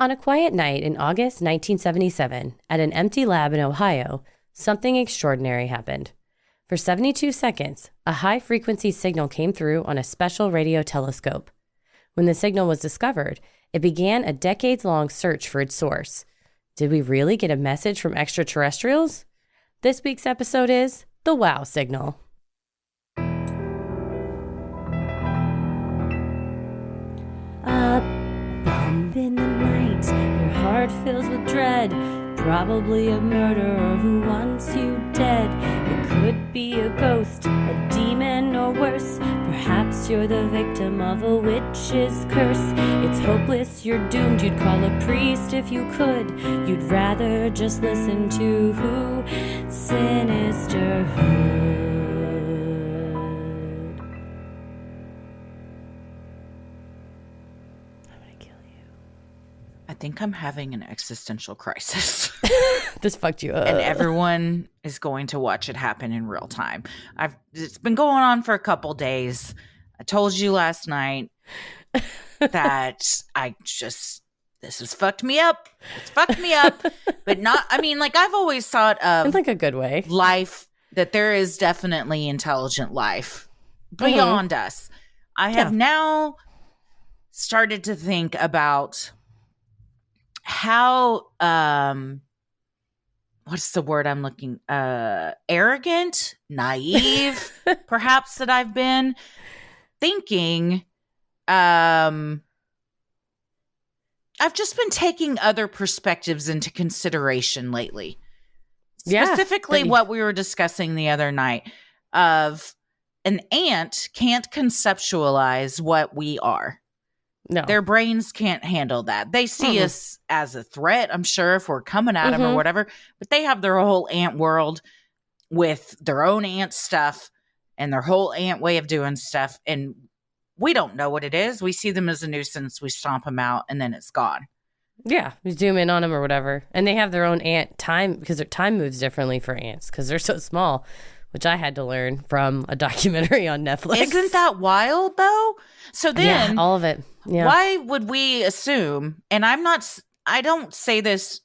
On a quiet night in August 1977, at an empty lab in Ohio, something extraordinary happened. For 72 seconds, a high-frequency signal came through on a special radio telescope. When the signal was discovered, it began a decades-long search for its source. Did we really get a message from extraterrestrials? This week's episode is The Wow Signal. Bump in the night, your heart fills with dread. Probably a murderer who wants you dead. It could be a ghost, a demon, or worse. Perhaps you're the victim of a witch's curse. It's hopeless, you're doomed. You'd call a priest if you could. You'd rather just listen to who? Sinisterhood. I think I'm having an existential crisis. This fucked you up. And everyone is going to watch it happen in real time. It's been going on for a couple days. I told you last night that this has fucked me up. It's fucked me up. But not, I've always thought of in like a good way. Life, that there is definitely intelligent life beyond us. I have now started to think about how what's the word I'm looking arrogant, naive perhaps that I've been thinking. I've just been taking other perspectives into consideration lately. Specifically what we were discussing the other night of an ant can't conceptualize what we are. No. Their brains can't handle that. They see us as a threat, I'm sure, if we're coming at them or whatever. But they have their whole ant world with their own ant stuff and their whole ant way of doing stuff. And we don't know what it is. We see them as a nuisance. We stomp them out and then it's gone. Yeah. We zoom in on them or whatever. And they have their own ant time because their time moves differently for ants because they're so small, which I had to learn from a documentary on Netflix. Isn't that wild, though? So then, all of it. Yeah. Why would we assume, and I don't say this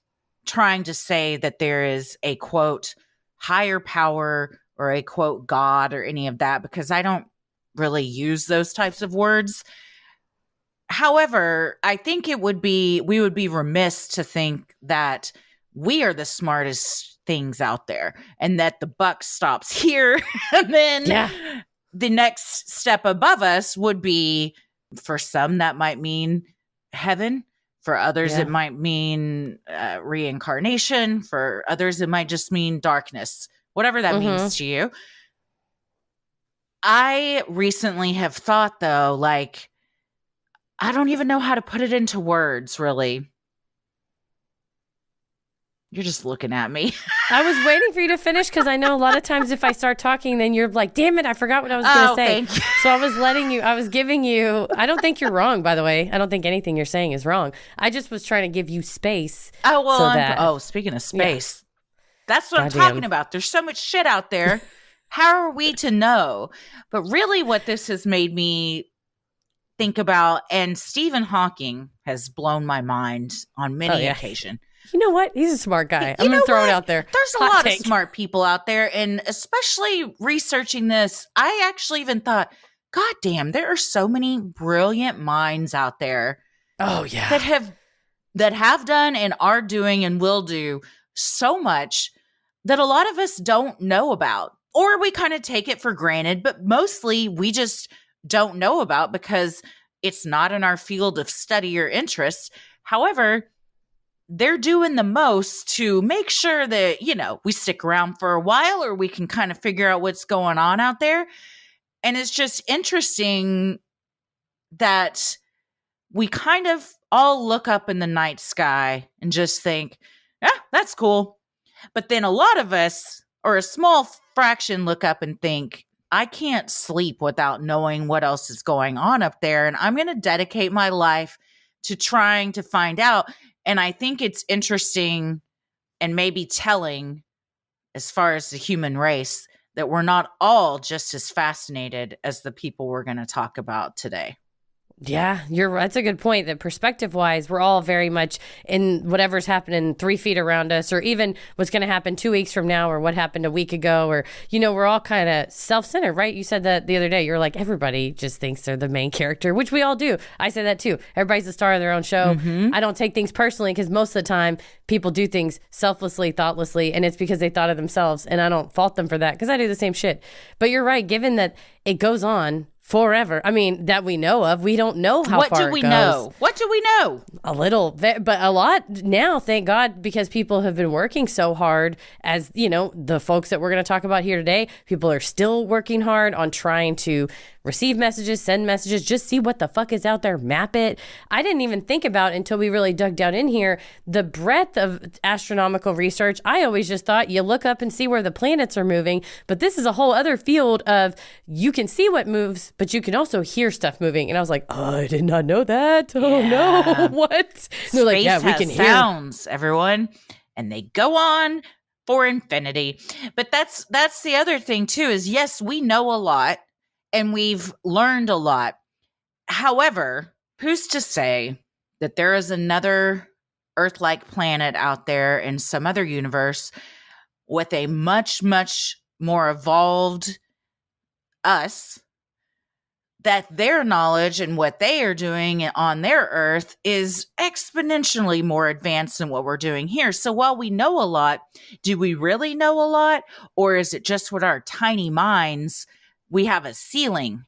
trying to say that there is a, quote, higher power or a, quote, God or any of that, because I don't really use those types of words. However, I think we would be remiss to think that we are the smartest things out there and that the buck stops here. And then the next step above us would be, for some, that might mean heaven. For others, it might mean reincarnation. For others, it might just mean darkness, whatever that means to you. I recently have thought, though, like, I don't even know how to put it into words, really. You're just looking at me. I was waiting for you to finish because I know a lot of times if I start talking, then you're like, damn it, I forgot what I was going to say. Thank you. So I was giving you, I don't think you're wrong, by the way. I don't think anything you're saying is wrong. I just was trying to give you space. Oh, well, speaking of space, that's what I'm talking about. There's so much shit out there. How are we to know? But really what this has made me think about, and Stephen Hawking has blown my mind on many occasions. You know what? He's a smart guy. I'm going to throw it out there. There's a lot of smart people out there. And especially researching this, I actually even thought, God damn, there are so many brilliant minds out there. Oh, yeah. That have done and are doing and will do so much that a lot of us don't know about. Or we kind of take it for granted, but mostly we just don't know about because it's not in our field of study or interest. However, they're doing the most to make sure that, we stick around for a while or we can kind of figure out what's going on out there. And it's just interesting that we kind of all look up in the night sky and just think, that's cool. But then a lot of us, or a small fraction, look up and think, I can't sleep without knowing what else is going on up there. And I'm going to dedicate my life to trying to find out. And I think it's interesting and maybe telling as far as the human race that we're not all just as fascinated as the people we're going to talk about today. Yeah, that's a good point. That perspective wise, we're all very much in whatever's happening 3 feet around us, or even what's going to happen 2 weeks from now, or what happened a week ago, or, we're all kind of self centered, right? You said that the other day. You're like, everybody just thinks they're the main character, which we all do. I say that too. Everybody's the star of their own show. I don't take things personally because most of the time people do things selflessly, thoughtlessly, and it's because they thought of themselves. And I don't fault them for that because I do the same shit. But you're right, given that it goes on forever. I mean, that we know of. We don't know how far it goes. What do we know? What do we know? A little, but a lot now, thank God, because people have been working so hard. As the folks that we're going to talk about here today, people are still working hard on trying to receive messages, send messages, just see what the fuck is out there, map it. I didn't even think about until we really dug down in here the breadth of astronomical research. I always just thought you look up and see where the planets are moving, but this is a whole other field of you can see what moves, but you can also hear stuff moving. And I was like, oh, I did not know that. Oh no, what? They're like, yeah, we can hear sounds, everyone, and they go on for infinity. But that's the other thing too, is yes, we know a lot and we've learned a lot. However, who's to say that there is another Earth-like planet out there in some other universe with a much, much more evolved us, that their knowledge and what they are doing on their Earth is exponentially more advanced than what we're doing here. So while we know a lot, do we really know a lot? Or is it just with our tiny minds, we have a ceiling,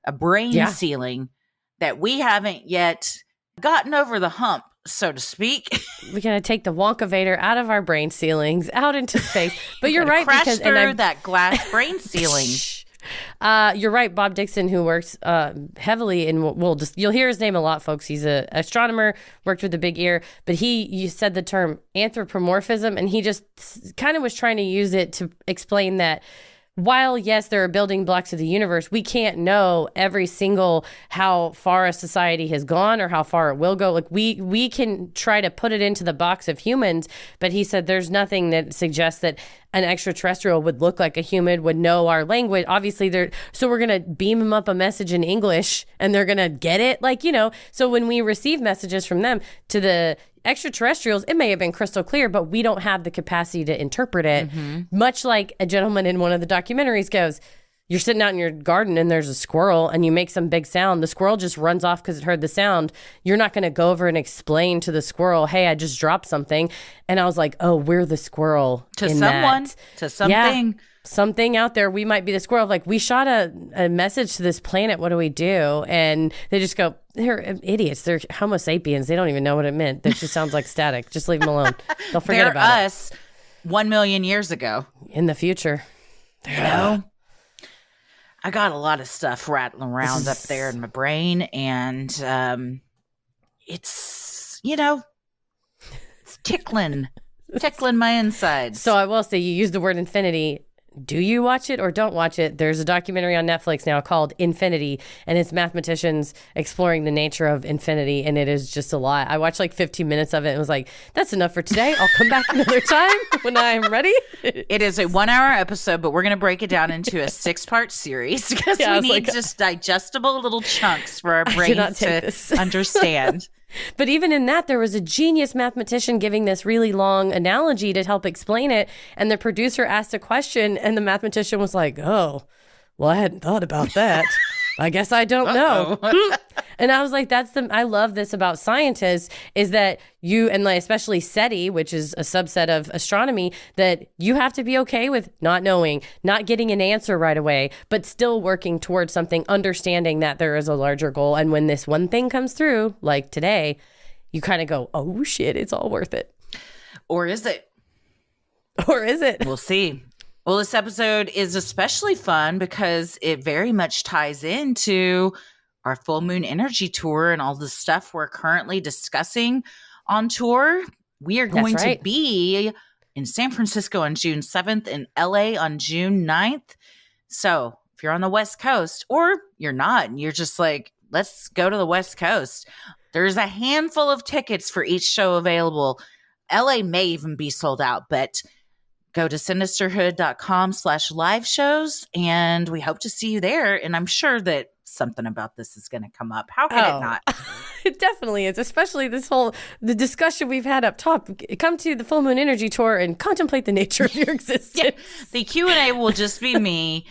a brain ceiling that we haven't yet gotten over the hump, so to speak? We're going to take the Wonkavator out of our brain ceilings, out into space. But you're right. Crash through that glass brain ceiling. You're right. Bob Dixon, who works heavily in, you'll hear his name a lot, folks. He's an astronomer, worked with the big ear, but you said the term anthropomorphism, and he just kind of was trying to use it to explain that while, yes, there are building blocks of the universe, we can't know every single how far a society has gone or how far it will go. Like we can try to put it into the box of humans, but he said there's nothing that suggests that an extraterrestrial would look like a human, would know our language. Obviously, so we're going to beam them up a message in English and they're going to get it. So when we receive messages from them to the extraterrestrials, it may have been crystal clear, but we don't have the capacity to interpret it. Much like a gentleman in one of the documentaries goes, you're sitting out in your garden and there's a squirrel and you make some big sound. The squirrel just runs off because it heard the sound. You're not going to go over and explain to the squirrel, hey, I just dropped something. And I was like, oh, we're the squirrel. To someone, to something. Yeah, something out there. We might be the squirrel. Like, we shot a message to this planet. What do we do? And they just go, they're idiots. They're Homo sapiens. They don't even know what it meant. That just sounds like static. Just leave them alone. They'll forget about it. They're us 1 million years ago. In the future. I got a lot of stuff rattling around up there in my brain, and it's tickling my insides. So I will say, you used the word infinity. Do you watch it or don't watch it? There's a documentary on Netflix now called Infinity, and it's mathematicians exploring the nature of infinity, and it is just a lot. I watched like 15 minutes of it and was like, that's enough for today. I'll come back another time when I'm ready. It is a 1-hour episode, but we're going to break it down into a 6-part series because we need just digestible little chunks for our brains to understand. But even in that, there was a genius mathematician giving this really long analogy to help explain it. And the producer asked a question and the mathematician was like, oh, well, I hadn't thought about that. I guess I don't know. And I was like, I love this about scientists, is that you, and especially SETI, which is a subset of astronomy, that you have to be okay with not knowing, not getting an answer right away, but still working towards something, understanding that there is a larger goal. And when this one thing comes through, like today, you kind of go, oh shit, it's all worth it. Or is it? Or is it? We'll see. Well, this episode is especially fun because it very much ties into our full moon energy tour and all the stuff we're currently discussing on tour. We are going to be in San Francisco on June 7th and LA on June 9th. So if you're on the West Coast, or you're not, and you're just like, let's go to the West Coast, there's a handful of tickets for each show available. LA may even be sold out, but go to sinisterhood.com/live shows, and we hope to see you there. And I'm sure that something about this is going to come up. How could it not? It definitely is, especially the discussion we've had up top. Come to the Full Moon Energy Tour and contemplate the nature of your existence. Yeah. The Q&A will just be me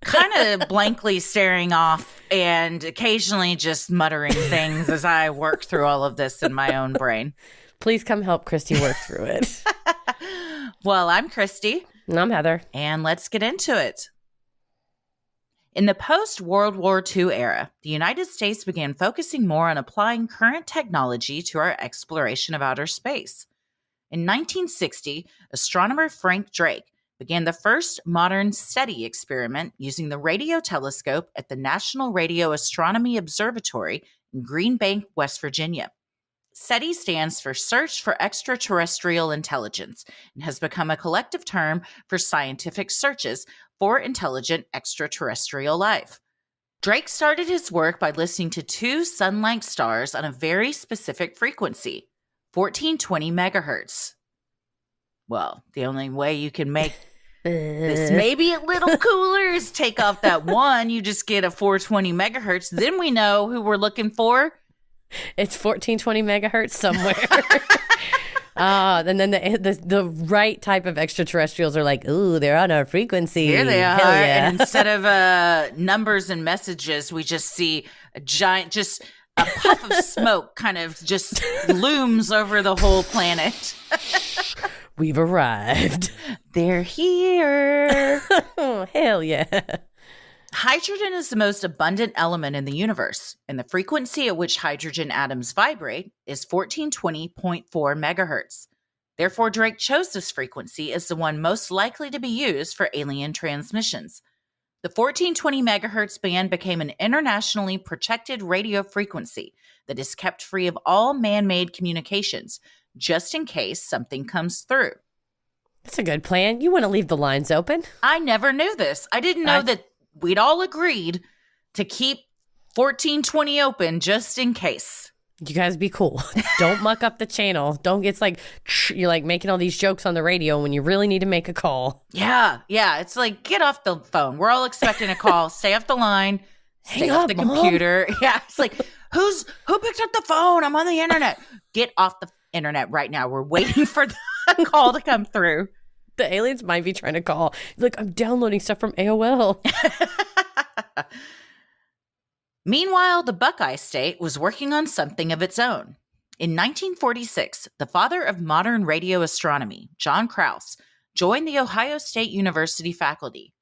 kind of blankly staring off and occasionally just muttering things as I work through all of this in my own brain. Please come help Christy work through it. Well, I'm Christy. And I'm Heather. And let's get into it. In the post-World War II era, the United States began focusing more on applying current technology to our exploration of outer space. In 1960, astronomer Frank Drake began the first modern SETI experiment using the radio telescope at the National Radio Astronomy Observatory in Green Bank, West Virginia. SETI stands for Search for Extraterrestrial Intelligence and has become a collective term for scientific searches for intelligent extraterrestrial life. Drake started his work by listening to two sun-like stars on a very specific frequency, 1420 megahertz. Well, the only way you can make this maybe a little cooler is take off that one. You just get a 420 megahertz. Then we know who we're looking for. It's 1420 megahertz somewhere. And then the right type of extraterrestrials are like, ooh, they're on our frequency. Here they are. Yeah. And instead of numbers and messages, we just see a giant, just a puff of smoke kind of just looms over the whole planet. We've arrived. They're here. Oh, hell yeah. Hydrogen is the most abundant element in the universe, and the frequency at which hydrogen atoms vibrate is 1420.4 megahertz. Therefore, Drake chose this frequency as the one most likely to be used for alien transmissions. The 1420 megahertz band became an internationally protected radio frequency that is kept free of all man-made communications, just in case something comes through. That's a good plan. You want to leave the lines open. I never knew this. I didn't know that we'd all agreed to keep 1420 open just in case. You guys be cool. Don't muck up the channel. Don't get like, you're like making all these jokes on the radio when you really need to make a call. Yeah. It's like, get off the phone. We're all expecting a call. Stay off the line. Stay off the computer. Yeah. It's like, who picked up the phone? I'm on the internet. Get off the internet right now. We're waiting for the call to come through. The aliens might be trying to call. Look, I'm downloading stuff from AOL. Meanwhile, the Buckeye State was working on something of its own. In 1946, the father of modern radio astronomy, John Krause, joined the Ohio State University faculty.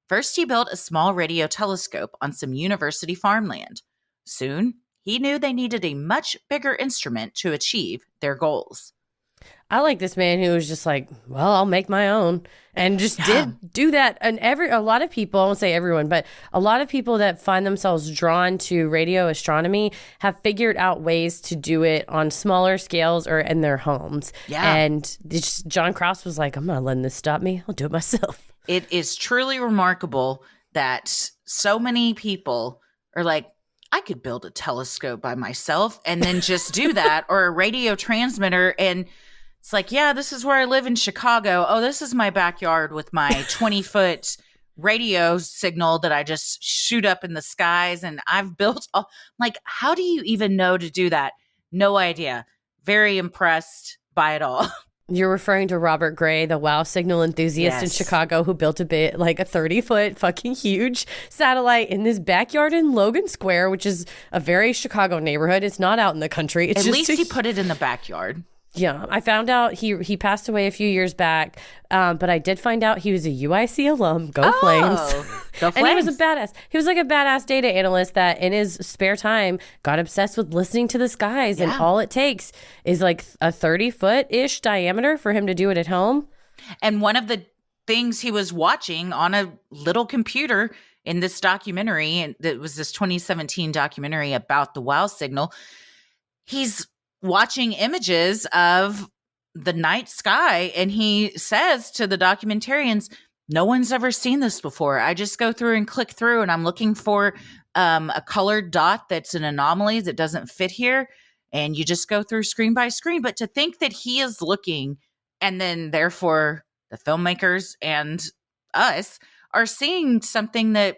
First, he built a small radio telescope on some university farmland. Soon, he knew they needed a much bigger instrument to achieve their goals. I like this man who was just like, well, I'll make my own, and just did do that. And a lot of people, I won't say everyone, but a lot of people that find themselves drawn to radio astronomy have figured out ways to do it on smaller scales or in their homes. Yeah. And John Krause was like, I'm not letting this stop me. I'll do it myself. It is truly remarkable that so many people are like, I could build a telescope by myself and then just do that, or a radio transmitter. And it's like, yeah, this is where I live in Chicago. Oh, this is my backyard with my 20-foot radio signal that I just shoot up in the skies. And I've built, like, how do you even know to do that? No idea. Very impressed by it all. You're referring to Robert Gray, the WOW signal enthusiast in Chicago, who built a 30-foot fucking huge satellite in this backyard in Logan Square, which is a very Chicago neighborhood. It's not out in the country. It's At least he put it in the backyard. Yeah, I found out he passed away a few years back, but I did find out he was a UIC alum. Go Flames. Go Flames. And he was a badass. He was like a badass data analyst that in his spare time got obsessed with listening to the skies. Yeah. And all it takes is like a 30-foot-ish diameter for him to do it at home. And one of the things he was watching on a little computer in this documentary, and it was this 2017 documentary about the WOW signal, he's watching images of the night sky, and he says to the documentarians, no one's ever seen this before. I just go through and click through, and I'm looking for a colored dot that's an anomaly that doesn't fit here, and you just go through screen by screen. But to think that he is looking, and then therefore the filmmakers and us are seeing something that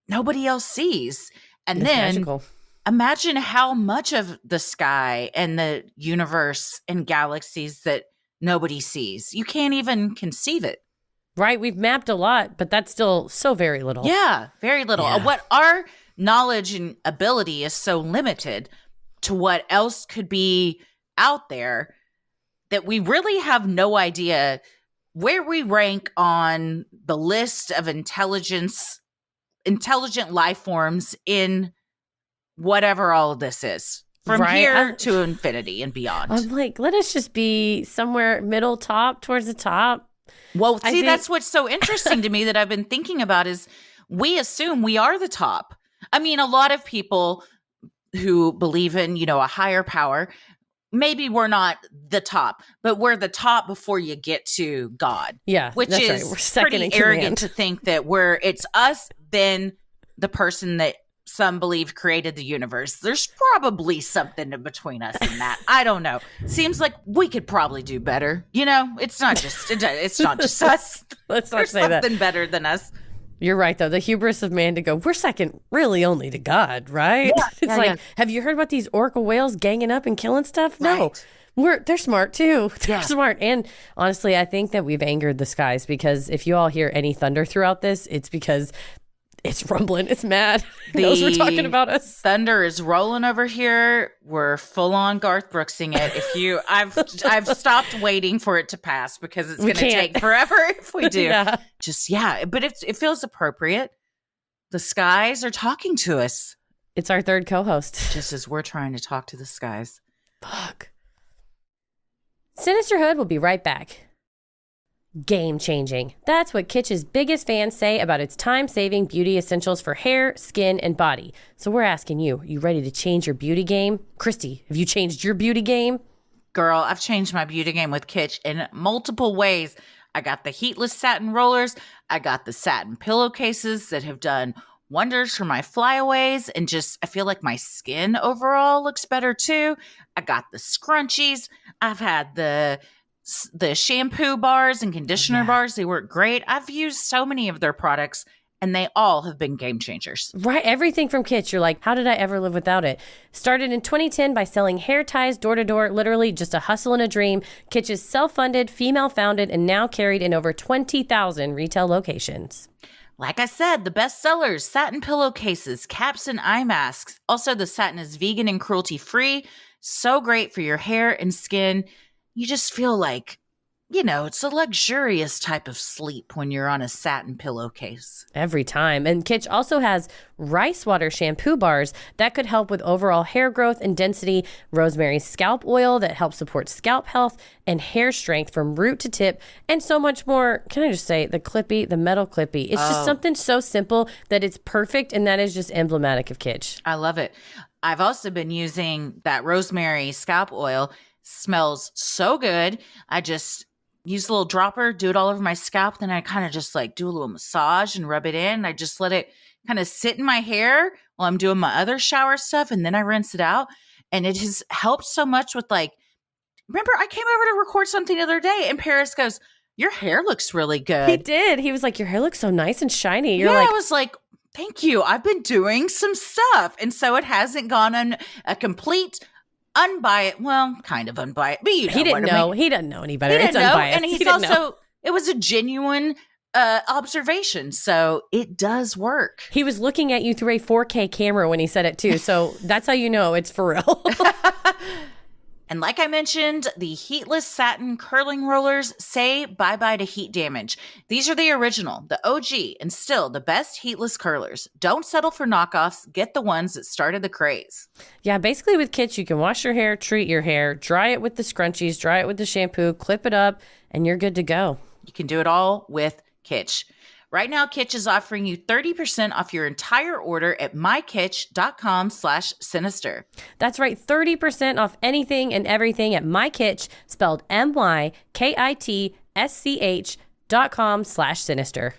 nobody else sees. And It's then magical. imagine how much of the sky and the universe and galaxies that nobody sees. You can't even conceive it. Right. We've mapped a lot, but that's still so very little. Yeah, very little. Yeah. What our knowledge and ability is so limited to what else could be out there that we really have no idea where we rank on the list of intelligent life forms in whatever all of this is. From here to infinity and beyond. I'm like, let us just be somewhere middle top towards the top. Well, see, that's what's so interesting to me that I've been thinking about is we assume we are the top. I mean, a lot of people who believe in, a higher power, maybe we're not the top, but we're the top before you get to God. Yeah, which is right. We're second pretty in arrogant command. to think that it's us, then the person that some believe created the universe. There's probably something in between us and that. I don't know. Seems like we could probably do better. It's not just us. Let's not There's say that. something better than us. You're right, though. The hubris of man to go, we're second really only to God, right? Yeah, have you heard about these orca whales ganging up and killing stuff? No. Right. They're smart, too. They're smart. And honestly, I think that we've angered the skies because if you all hear any thunder throughout this, it's because it's rumbling. It's mad. It knows we're talking about us. Thunder is rolling over here. We're full on Garth Brooksing it. I've stopped waiting for it to pass because it's going to take forever if we do. But it feels appropriate. The skies are talking to us. It's our third co-host. Just as we're trying to talk to the skies. Fuck. Sinisterhood will be right back. Game changing. That's what Kitsch's biggest fans say about its time-saving beauty essentials for hair, skin, and body. So we're asking you, are you ready to change your beauty game? Christy, have you changed your beauty game? Girl, I've changed my beauty game with Kitsch in multiple ways. I got the heatless satin rollers. I got the satin pillowcases that have done wonders for my flyaways, and I feel like my skin overall looks better too. I got the scrunchies. I've had the shampoo bars and conditioner bars. They work great. I've used so many of their products and they all have been game changers. Right. Everything from Kitsch. You're like, how did I ever live without it? Started in 2010 by selling hair ties door to door, literally just a hustle and a dream. Kitsch is self-funded, female founded, and now carried in over 20,000 retail locations. Like I said, the best sellers, satin pillowcases, caps, and eye masks. Also, the satin is vegan and cruelty free. So great for your hair and skin. You just feel like, it's a luxurious type of sleep when you're on a satin pillowcase. Every time. And Kitsch also has rice water shampoo bars that could help with overall hair growth and density, rosemary scalp oil that helps support scalp health and hair strength from root to tip, and so much more. Can I just say, the metal clippy. It's just something so simple that it's perfect, and that is just emblematic of Kitsch. I love it. I've also been using that rosemary scalp oil. Smells so good. I just use a little dropper, do it all over my scalp. Then I kind of just do a little massage and rub it in. I just let it kind of sit in my hair while I'm doing my other shower stuff. And then I rinse it out. And it has helped so much with remember I came over to record something the other day and Paris goes, your hair looks really good. He did. He was like, your hair looks so nice and shiny. I was like, thank you. I've been doing some stuff. And so it hasn't gone on a complete unbiased, kind of unbiased. But he didn't know. He doesn't know any better. It's unbiased. And it was a genuine observation. So it does work. He was looking at you through a 4K camera when he said it too. So that's how you know it's for real. And like I mentioned, the heatless satin curling rollers say bye-bye to heat damage. These are the original, the OG, and still the best heatless curlers. Don't settle for knockoffs. Get the ones that started the craze. Yeah, basically with Kitsch, you can wash your hair, treat your hair, dry it with the scrunchies, dry it with the shampoo, clip it up, and you're good to go. You can do it all with Kitsch. Right now, Kitsch is offering you 30% off your entire order at mykitsch.com/sinister. That's right, 30% off anything and everything at mykitsch, spelled mykitsch.com/sinister.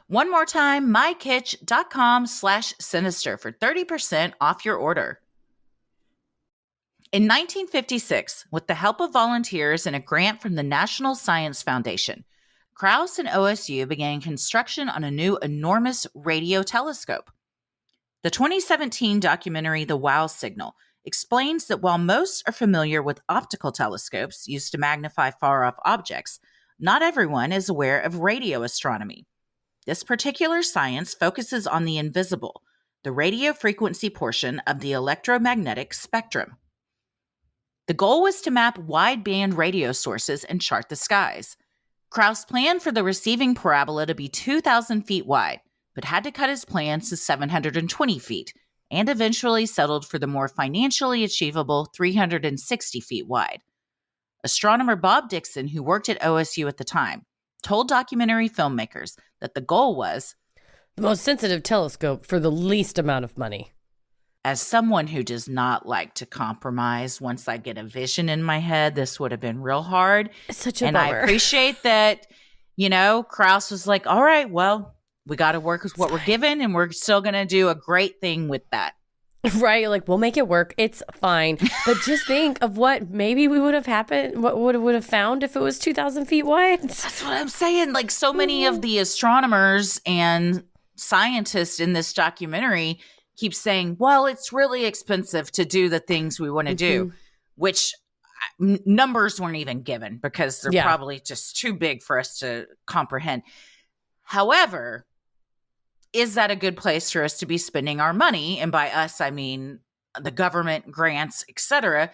One more time, mykitsch.com/sinister for 30% off your order. In 1956, with the help of volunteers and a grant from the National Science Foundation, Krauss and OSU began construction on a new enormous radio telescope. The 2017 documentary The Wow Signal explains that while most are familiar with optical telescopes used to magnify far-off objects, not everyone is aware of radio astronomy. This particular science focuses on the invisible, the radio frequency portion of the electromagnetic spectrum. The goal was to map wideband radio sources and chart the skies. Krauss planned for the receiving parabola to be 2,000 feet wide, but had to cut his plans to 720 feet, and eventually settled for the more financially achievable 360 feet wide. Astronomer Bob Dixon, who worked at OSU at the time, told documentary filmmakers that the goal was the most sensitive telescope for the least amount of money. As someone who does not like to compromise, once I get a vision in my head, this would have been real hard. It's such a bummer. I appreciate that, Krauss was like, all right, well, we got to work with what we're given, and we're still going to do a great thing with that. Right? Like, we'll make it work. It's fine. But just think of what maybe we would have happened, what would have found if it was 2,000 feet wide. That's what I'm saying. Like, so many of the astronomers and scientists in this documentary keep saying, well, it's really expensive to do the things we want to do, which numbers weren't even given because they're probably just too big for us to comprehend. However, is that a good place for us to be spending our money? And by us, I mean the government, grants, etc.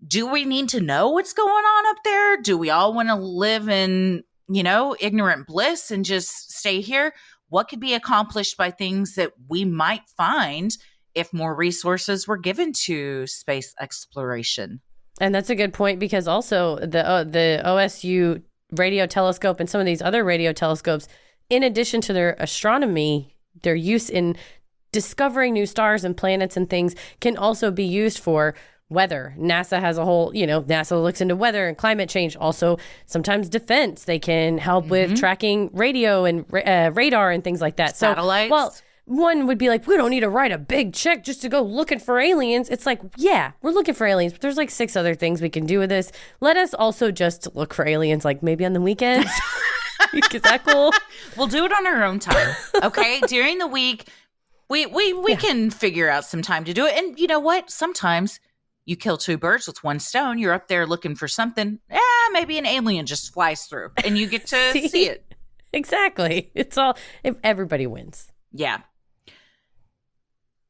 Do we need to know what's going on up there? Do we all want to live in, ignorant bliss and just stay here? What could be accomplished by things that we might find if more resources were given to space exploration? And that's a good point, because also the OSU radio telescope and some of these other radio telescopes, in addition to their astronomy, their use in discovering new stars and planets and things, can also be used for weather. NASA has a whole, NASA looks into weather and climate change. Also, sometimes defense. They can help with tracking radio and radar and things like that. Satellites. So, well, one would be like, we don't need to write a big check just to go looking for aliens. It's like, yeah, we're looking for aliens, but there's like 6 other things we can do with this. Let us also just look for aliens, like maybe on the weekends. Is that cool? We'll do it on our own time. Okay. During the week, we can figure out some time to do it. And you know what? Sometimes you kill 2 birds with 1 stone. You're up there looking for something. Maybe an alien just flies through and you get to see it. Exactly. It's all, everybody wins. Yeah.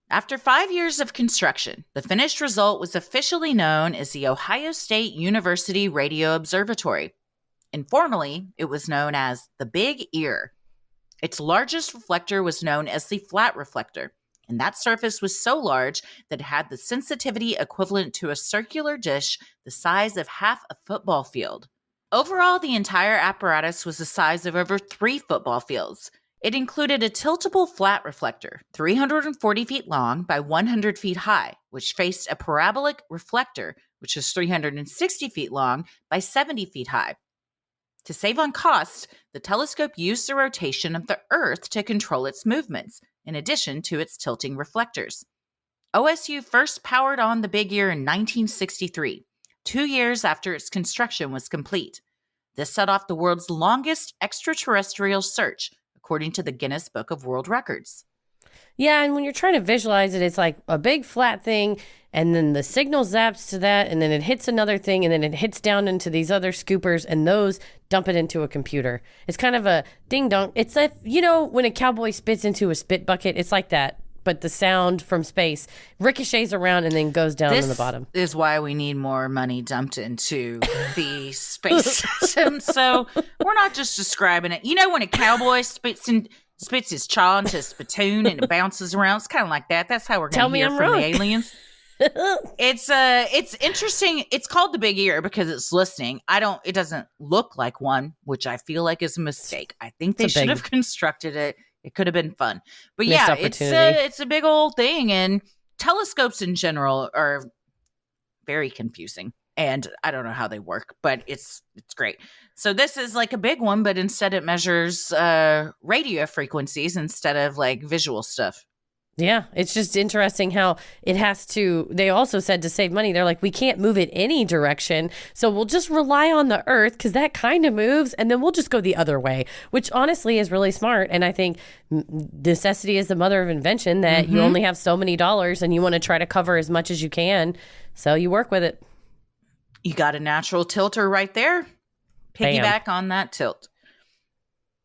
After 5 years of construction, the finished result was officially known as the Ohio State University Radio Observatory. Informally, it was known as the Big Ear. Its largest reflector was known as the flat reflector, and that surface was so large that it had the sensitivity equivalent to a circular dish the size of half a football field. Overall, the entire apparatus was the size of over 3 football fields. It included a tiltable flat reflector, 340 feet long by 100 feet high, which faced a parabolic reflector, which was 360 feet long by 70 feet high. To save on cost, the telescope used the rotation of the Earth to control its movements, in addition to its tilting reflectors. OSU first powered on the Big Ear in 1963, 2 years after its construction was complete. This set off the world's longest extraterrestrial search, according to the Guinness Book of World Records. Yeah, and when you're trying to visualize it, it's like a big flat thing, and then the signal zaps to that, and then it hits another thing, and then it hits down into these other scoopers, and those dump it into a computer. It's kind of a ding-dong. It's like, when a cowboy spits into a spit bucket, it's like that, but the sound from space ricochets around and then goes down on the bottom. This is why we need more money dumped into the space system. So we're not just describing it. When a cowboy spits his chaw into a spittoon and it bounces around, it's kind of like that. That's how we're going to hear from the aliens. It's interesting. It's called the Big Ear because it's listening. It doesn't look like one, which I feel like is a mistake. I think they should have constructed it. It could have been fun. But yeah, it's a big old thing. And telescopes in general are very confusing. And I don't know how they work, but it's great. So this is like a big one, but instead it measures radio frequencies instead of like visual stuff. Yeah, it's just interesting how it has to. They also said to save money, they're like, we can't move it any direction. So we'll just rely on the earth because that kind of moves. And then we'll just go the other way, which honestly is really smart. And I think necessity is the mother of invention, that you only have so many dollars and you want to try to cover as much as you can. So you work with it. You got a natural tilter right there. Piggyback on that tilt.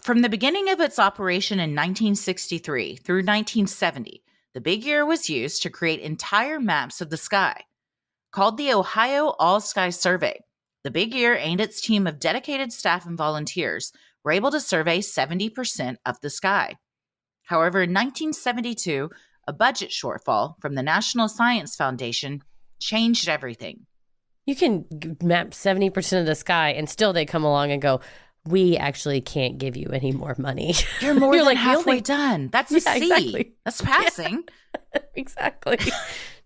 From the beginning of its operation in 1963 through 1970, the Big Ear was used to create entire maps of the sky. Called the Ohio All-Sky Survey, the Big Ear and its team of dedicated staff and volunteers were able to survey 70% of the sky. However, in 1972, a budget shortfall from the National Science Foundation changed everything. You can map 70% of the sky and still they come along and go, we actually can't give you any more money. You're more than like halfway done. That's a C. Exactly. That's passing. Yeah. Exactly.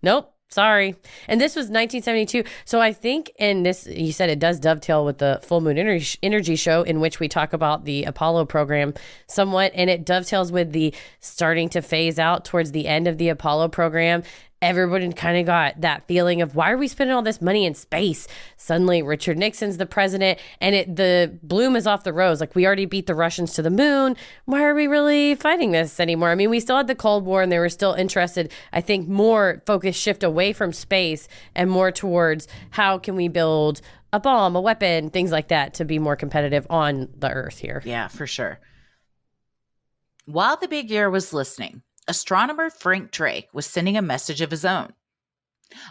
Nope. Sorry. And this was 1972. So I think in this, you said it does dovetail with the Full Moon Energy show, in which we talk about the Apollo program somewhat. And it dovetails with the starting to phase out towards the end of the Apollo program. Everybody kind of got that feeling of, why are we spending all this money in space? Suddenly Richard Nixon's the president and the bloom is off the rose. Like, we already beat the Russians to the moon. Why are we really fighting this anymore? I mean, we still had the Cold War and they were still interested. I think more focus shift away from space and more towards how can we build a bomb, a weapon, things like that to be more competitive on the earth here. Yeah, for sure. While the Big Ear was listening, astronomer Frank Drake was sending a message of his own.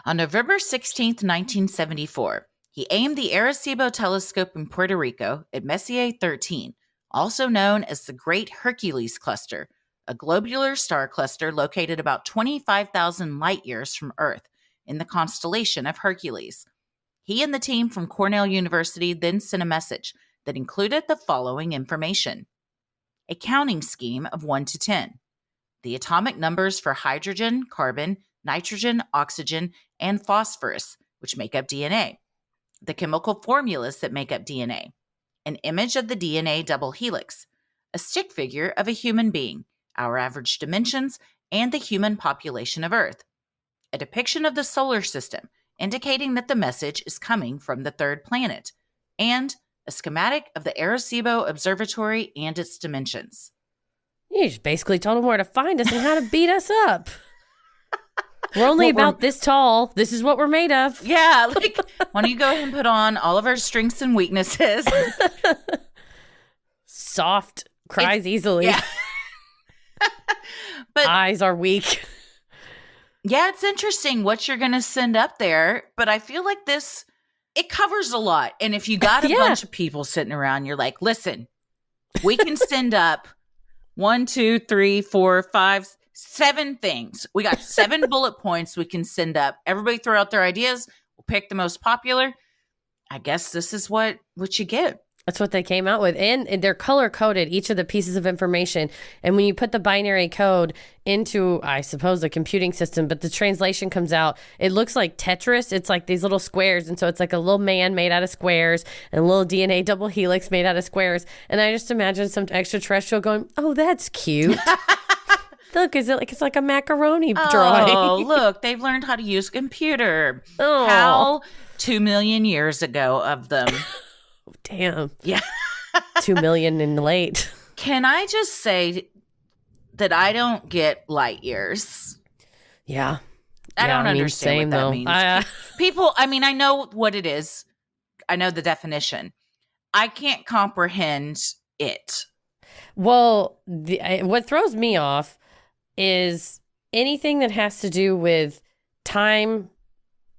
On November 16, 1974, he aimed the Arecibo telescope in Puerto Rico at Messier 13, also known as the Great Hercules Cluster, a globular star cluster located about 25,000 light years from Earth in the constellation of Hercules. He and the team from Cornell University then sent a message that included the following information: a counting scheme of 1 to 10. The atomic numbers for hydrogen, carbon, nitrogen, oxygen, and phosphorus, which make up DNA, the chemical formulas that make up DNA, an image of the DNA double helix, a stick figure of a human being, our average dimensions, and the human population of Earth, a depiction of the solar system, indicating that the message is coming from the third planet, and a schematic of the Arecibo Observatory and its dimensions. You just basically told them where to find us and how to beat us up. We're only about this tall. This is what we're made of. Yeah, like, why don't you go ahead and put on all of our strengths and weaknesses? Soft, cries easily. Yeah. But eyes are weak. Yeah, it's interesting what you're going to send up there, but I feel like it covers a lot. And if you got a bunch of people sitting around, you're like, listen, we can send up 1, 2, 3, 4, 5, 7 things. We got 7 bullet points we can send up. Everybody throw out their ideas. We'll pick the most popular. I guess this is what you get. That's what they came out with. And they're color-coded, each of the pieces of information. And when you put the binary code into, I suppose, the computing system, but the translation comes out, it looks like Tetris. It's like these little squares. And so it's like a little man made out of squares and a little DNA double helix made out of squares. And I just imagine some extraterrestrial going, oh, that's cute. Look, it's like a macaroni drawing. Oh, look, they've learned how to use a computer. Oh. How 2 million years ago of them. Damn. Yeah. 2 million and late. Can I just say that I don't get light years? Yeah. I don't understand what that means. People, I mean, I know what it is. I know the definition. I can't comprehend it. Well, what throws me off is anything that has to do with time.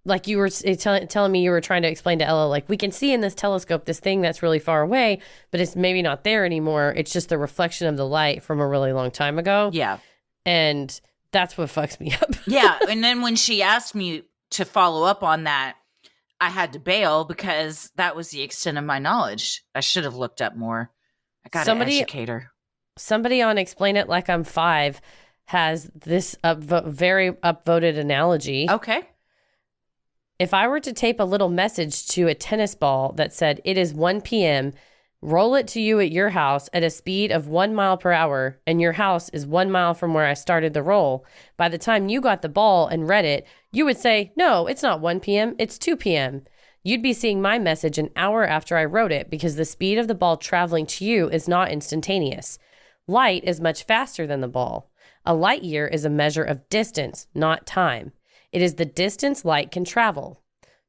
Like you were telling me, you were trying to explain to Ella, like, we can see in this telescope this thing that's really far away, but it's maybe not there anymore. It's just the reflection of the light from a really long time ago. Yeah. And that's what fucks me up. Yeah. And then when she asked me to follow up on that, I had to bail because that was the extent of my knowledge. I should have looked up more. I got an educator. Somebody on Explain It Like I'm 5 has this very upvoted analogy. Okay. If I were to tape a little message to a tennis ball that said, it is 1 p.m., roll it to you at your house at a speed of 1 mile per hour, and your house is 1 mile from where I started the roll, by the time you got the ball and read it, you would say, no, it's not 1 p.m., it's 2 p.m. You'd be seeing my message an hour after I wrote it because the speed of the ball traveling to you is not instantaneous. Light is much faster than the ball. A light year is a measure of distance, not time. It is the distance light can travel.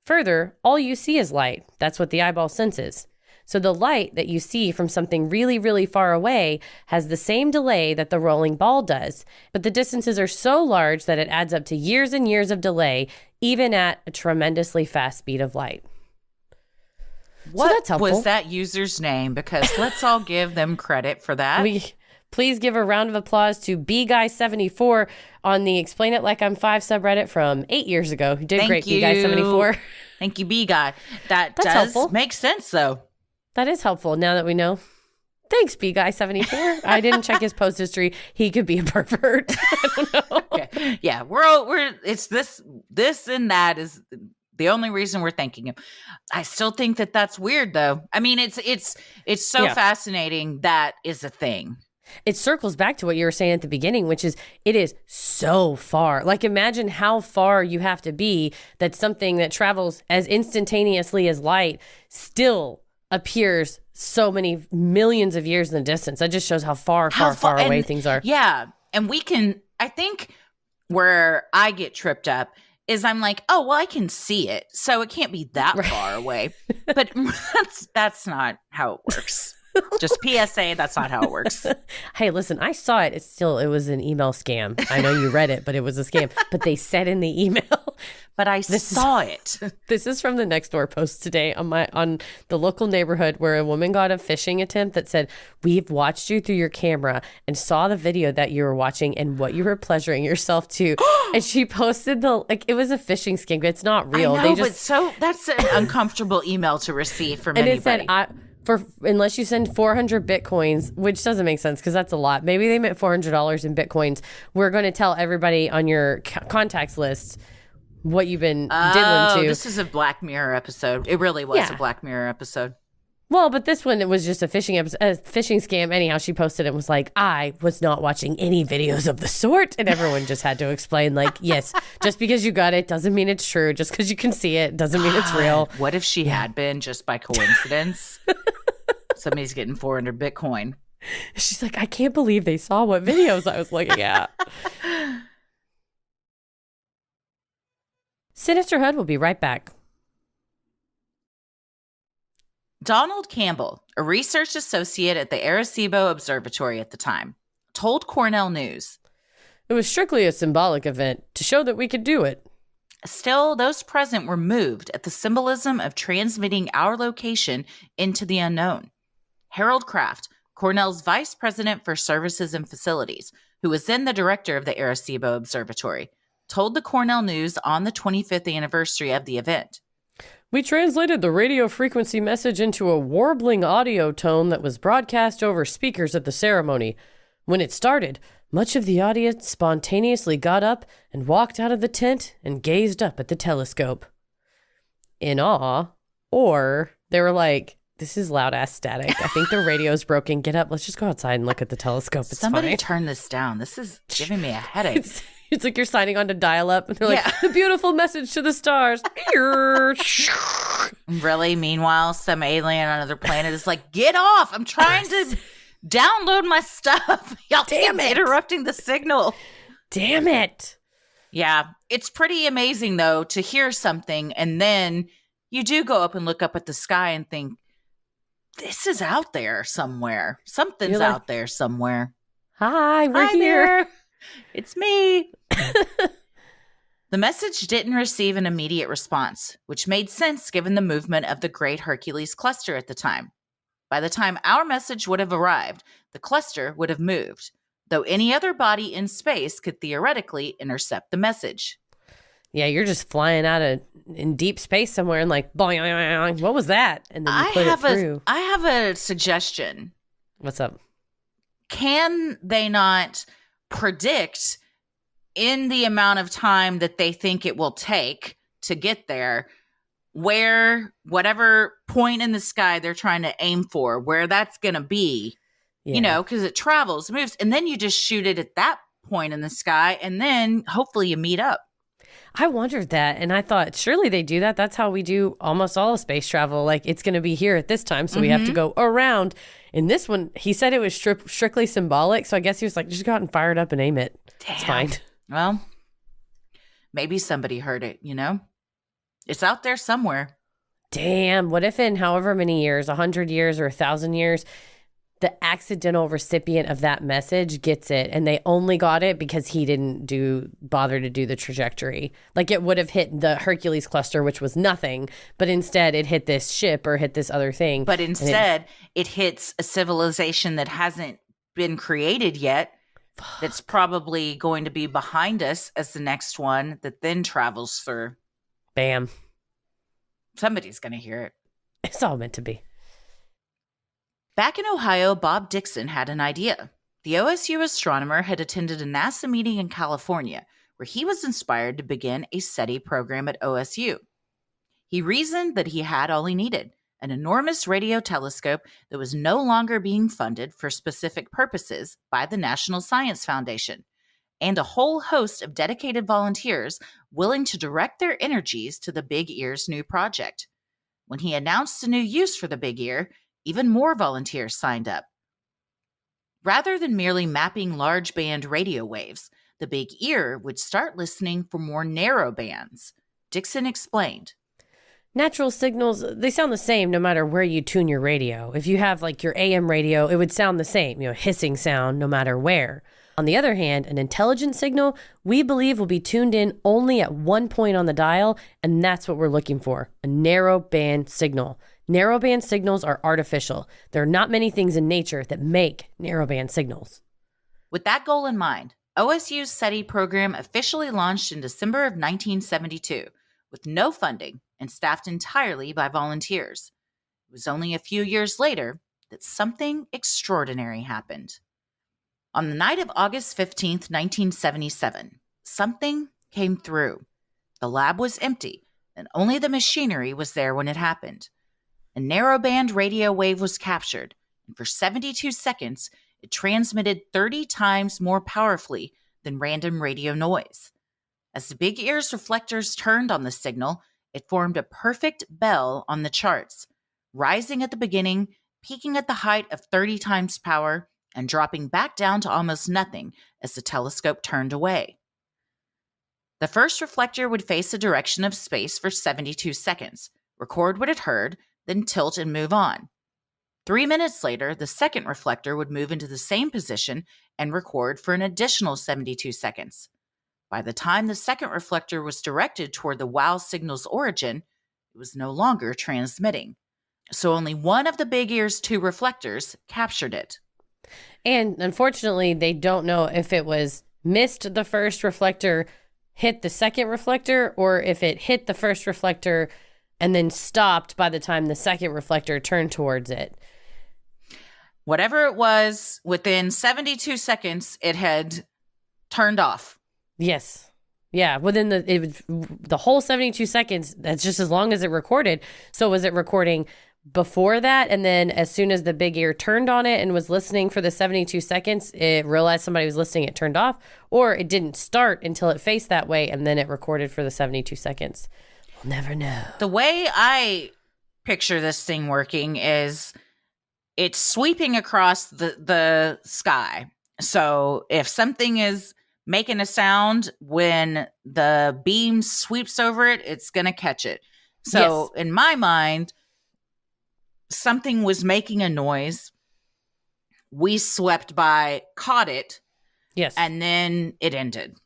Further, all you see is light. That's what the eyeball senses. So the light that you see from something really, really far away has the same delay that the rolling ball does, but the distances are so large that it adds up to years and years of delay, even at a tremendously fast speed of light. What was that user's name? Because let's all give them credit for that. Please give a round of applause to BGuy74 on the Explain It Like I'm 5 subreddit from 8 years ago. Who did great, BGuy74. Thank you, B-Guy. That's does helpful. Make sense, though. That is helpful now that we know. Thanks, BGuy74. I didn't check his post history. He could be a pervert. I don't know. Okay. Yeah, we're it's this and that is the only reason we're thanking him. I still think that that's weird, though. I mean, it's so fascinating that is a thing. It circles back to what you were saying at the beginning, which is it is so far. Like, imagine how far you have to be that something that travels as instantaneously as light still appears so many millions of years in the distance. That just shows how far away things are. Yeah. And I think where I get tripped up is I'm like, oh, well, I can see it, so it can't be that far away. But that's not how it works. Just PSA, that's not how it works. Hey, listen, I saw it. It was an email scam. I know you read it, but it was a scam. But they said in the email. But I saw it. This is from the Nextdoor post today on the local neighborhood where a woman got a phishing attempt that said, we've watched you through your camera and saw the video that you were watching and what you were pleasuring yourself to. And she posted it was a phishing scam. It's not real. I know, but that's an uncomfortable email to receive from anybody. And it said, unless you send 400 Bitcoins, which doesn't make sense because that's a lot. Maybe they meant $400 in Bitcoins. We're going to tell everybody on your contacts list what you've been diddling to. This is a Black Mirror episode. It really was a Black Mirror episode. Well, but this one, it was just a phishing scam. Anyhow, she posted it and was like, I was not watching any videos of the sort. And everyone just had to explain, like, yes, just because you got it doesn't mean it's true. Just because you can see it doesn't mean it's real. What if she had been just by coincidence? Somebody's getting 400 Bitcoin. She's like, I can't believe they saw what videos I was looking at. Sinisterhood will be right back. Donald Campbell, a research associate at the Arecibo Observatory at the time, told Cornell News, it was strictly a symbolic event to show that we could do it. Still, those present were moved at the symbolism of transmitting our location into the unknown. Harold Kraft, Cornell's vice president for services and facilities, who was then the director of the Arecibo Observatory, told the Cornell News on the 25th anniversary of the event. We translated the radio frequency message into a warbling audio tone that was broadcast over speakers at the ceremony. When it started, much of the audience spontaneously got up and walked out of the tent and gazed up at the telescope. In awe, or they were like, this is loud-ass static. I think the radio's broken. Get up. Let's just go outside and look at the telescope. It's Somebody fine. Turn this down. This is giving me a headache. It's like you're signing on to dial-up, and they're like, the beautiful message to the stars. Really? Meanwhile, some alien on another planet is like, get off. I'm trying to download my stuff. Y'all keep interrupting the signal. Damn it. Yeah. It's pretty amazing, though, to hear something, and then you do go up and look up at the sky and think, this is out there somewhere. Something's out there somewhere. Hi, we're here. There. It's me. The message didn't receive an immediate response, which made sense given the movement of the Great Hercules cluster at the time. By the time our message would have arrived, the cluster would have moved, though any other body in space could theoretically intercept the message. Yeah, you're just flying in deep space somewhere and like, boing, boing, boing, what was that? And then you put it through. I have a suggestion. What's up? Can they not predict in the amount of time that they think it will take to get there, where whatever point in the sky they're trying to aim for, where that's going to be, because it travels, moves, and then you just shoot it at that point in the sky, and then hopefully you meet up. I wondered that, and I thought, surely they do that. That's how we do almost all of space travel. Like, it's going to be here at this time, so we have to go around. In this one, he said it was strictly symbolic, so I guess he was like, just go out and fire it up and aim it. Damn. It's fine. Well, maybe somebody heard it, It's out there somewhere. Damn, what if in however many years, 100 years or 1,000 years, the accidental recipient of that message gets it, and they only got it because he didn't bother to do the trajectory. Like, it would have hit the Hercules cluster, which was nothing, but instead it hit this ship or hit this other thing. But instead, it hits a civilization that hasn't been created yet. That's probably going to be behind us as the next one that then travels through. Bam. Somebody's going to hear it. It's all meant to be. Back in Ohio, Bob Dixon had an idea. The OSU astronomer had attended a NASA meeting in California, where he was inspired to begin a SETI program at OSU. He reasoned that he had all he needed, an enormous radio telescope that was no longer being funded for specific purposes by the National Science Foundation, and a whole host of dedicated volunteers willing to direct their energies to the Big Ear's new project. When he announced a new use for the Big Ear, even more volunteers signed up. Rather than merely mapping large band radio waves, the Big Ear would start listening for more narrow bands. Dixon explained. Natural signals, they sound the same no matter where you tune your radio. If you have like your AM radio, it would sound the same, hissing sound no matter where. On the other hand, an intelligent signal, we believe, will be tuned in only at one point on the dial, and that's what we're looking for, a narrow band signal. Narrowband signals are artificial. There are not many things in nature that make narrowband signals. With that goal in mind, OSU's SETI program officially launched in December of 1972, with no funding and staffed entirely by volunteers. It was only a few years later that something extraordinary happened. On the night of August 15th, 1977, something came through. The lab was empty, and only the machinery was there when it happened. A narrowband radio wave was captured, and for 72 seconds, it transmitted 30 times more powerfully than random radio noise. As the Big Ear's reflectors turned on the signal, it formed a perfect bell on the charts, rising at the beginning, peaking at the height of 30 times power, and dropping back down to almost nothing as the telescope turned away. The first reflector would face a direction of space for 72 seconds, record what it heard, then tilt and move on. 3 minutes later, the second reflector would move into the same position and record for an additional 72 seconds. By the time the second reflector was directed toward the WOW signal's origin, it was no longer transmitting. So only one of the Big Ear's two reflectors captured it. And unfortunately, they don't know if it was missed the first reflector, hit the second reflector, or if it hit the first reflector and then stopped by the time the second reflector turned towards it. Whatever it was, within 72 seconds, it had turned off. Yes. Yeah, within the whole 72 seconds, that's just as long as it recorded. So was it recording before that, and then as soon as the Big Ear turned on it and was listening for the 72 seconds, it realized somebody was listening, it turned off, or it didn't start until it faced that way, and then it recorded for the 72 seconds? We'll never know. The way I picture this thing working is it's sweeping across the sky. So if something is making a sound, when the beam sweeps over it, it's going to catch it. So yes. In my mind, something was making a noise. We swept by, caught it. Yes. And then it ended.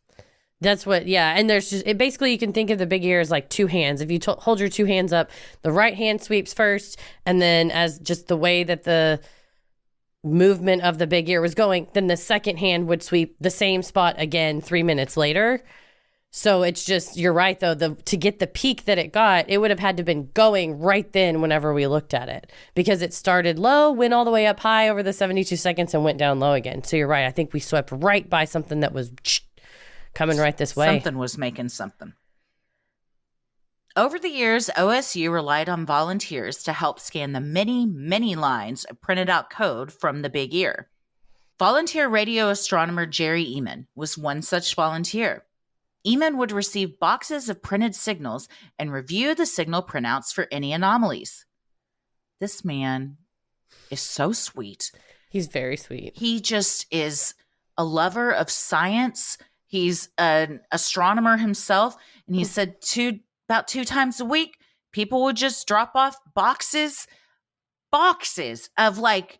That's what, yeah. And there's just, it basically, you can think of the Big Ear as like two hands. If you hold your two hands up, the right hand sweeps first. And then as just the way that the movement of the Big Ear was going, then the second hand would sweep the same spot again 3 minutes later. So it's just, you're right though, to get the peak that it got, it would have had to have been going right then whenever we looked at it, because it started low, went all the way up high over the 72 seconds and went down low again. So you're right. I think we swept right by something that was coming right this way. Something was making something. Over the years, OSU relied on volunteers to help scan the many, many lines of printed out code from the Big Ear. Volunteer radio astronomer Jerry Eman was one such volunteer. Eman would receive boxes of printed signals and review the signal printouts for any anomalies. This man is so sweet. He's very sweet. He just is a lover of science. He's an astronomer himself. And he said about 2 times a week, people would just drop off boxes of like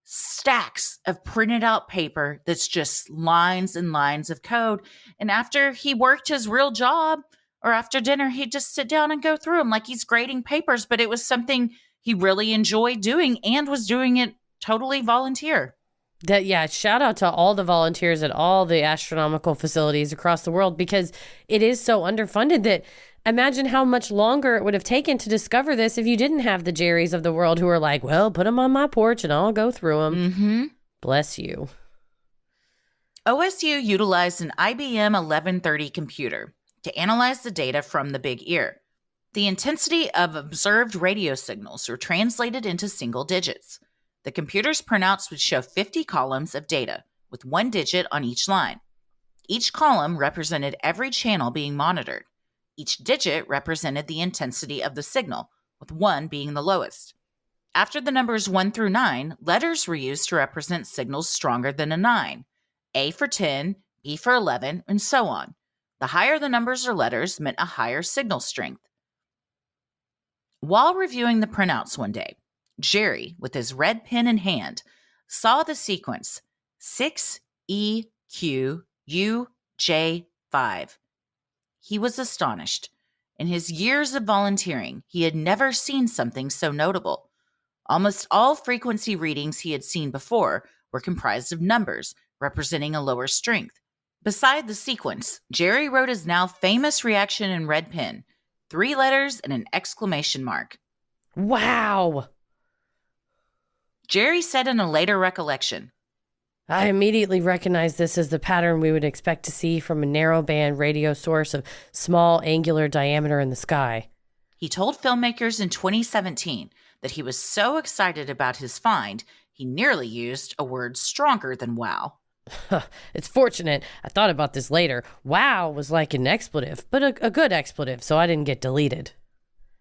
stacks of printed out paper that's just lines and lines of code. And after he worked his real job or after dinner, he'd just sit down and go through them like he's grading papers. But it was something he really enjoyed doing and was doing it totally volunteer. Shout out to all the volunteers at all the astronomical facilities across the world, because it is so underfunded that imagine how much longer it would have taken to discover this if you didn't have the Jerrys of the world who are like, well, put them on my porch and I'll go through them. Mm-hmm. Bless you. OSU utilized an IBM 1130 computer to analyze the data from the Big Ear. The intensity of observed radio signals were translated into single digits. The computer's printouts would show 50 columns of data, with 1 digit on each line. Each column represented every channel being monitored. Each digit represented the intensity of the signal, with 1 being the lowest. After the numbers 1 through 9, letters were used to represent signals stronger than a 9. A for 10, B for 11, and so on. The higher the numbers or letters meant a higher signal strength. While reviewing the printouts one day, Jerry, with his red pen in hand, saw the sequence 6EQUJ5. He was astonished. In his years of volunteering, he had never seen something so notable. Almost all frequency readings he had seen before were comprised of numbers representing a lower strength. Beside the sequence, Jerry wrote his now famous reaction in red pen, 3 letters and an exclamation mark. Wow. Jerry said in a later recollection, I immediately recognized this as the pattern we would expect to see from a narrowband radio source of small angular diameter in the sky. He told filmmakers in 2017 that he was so excited about his find, he nearly used a word stronger than wow. It's fortunate. I thought about this later. Wow was like an expletive, but a good expletive, so I didn't get deleted.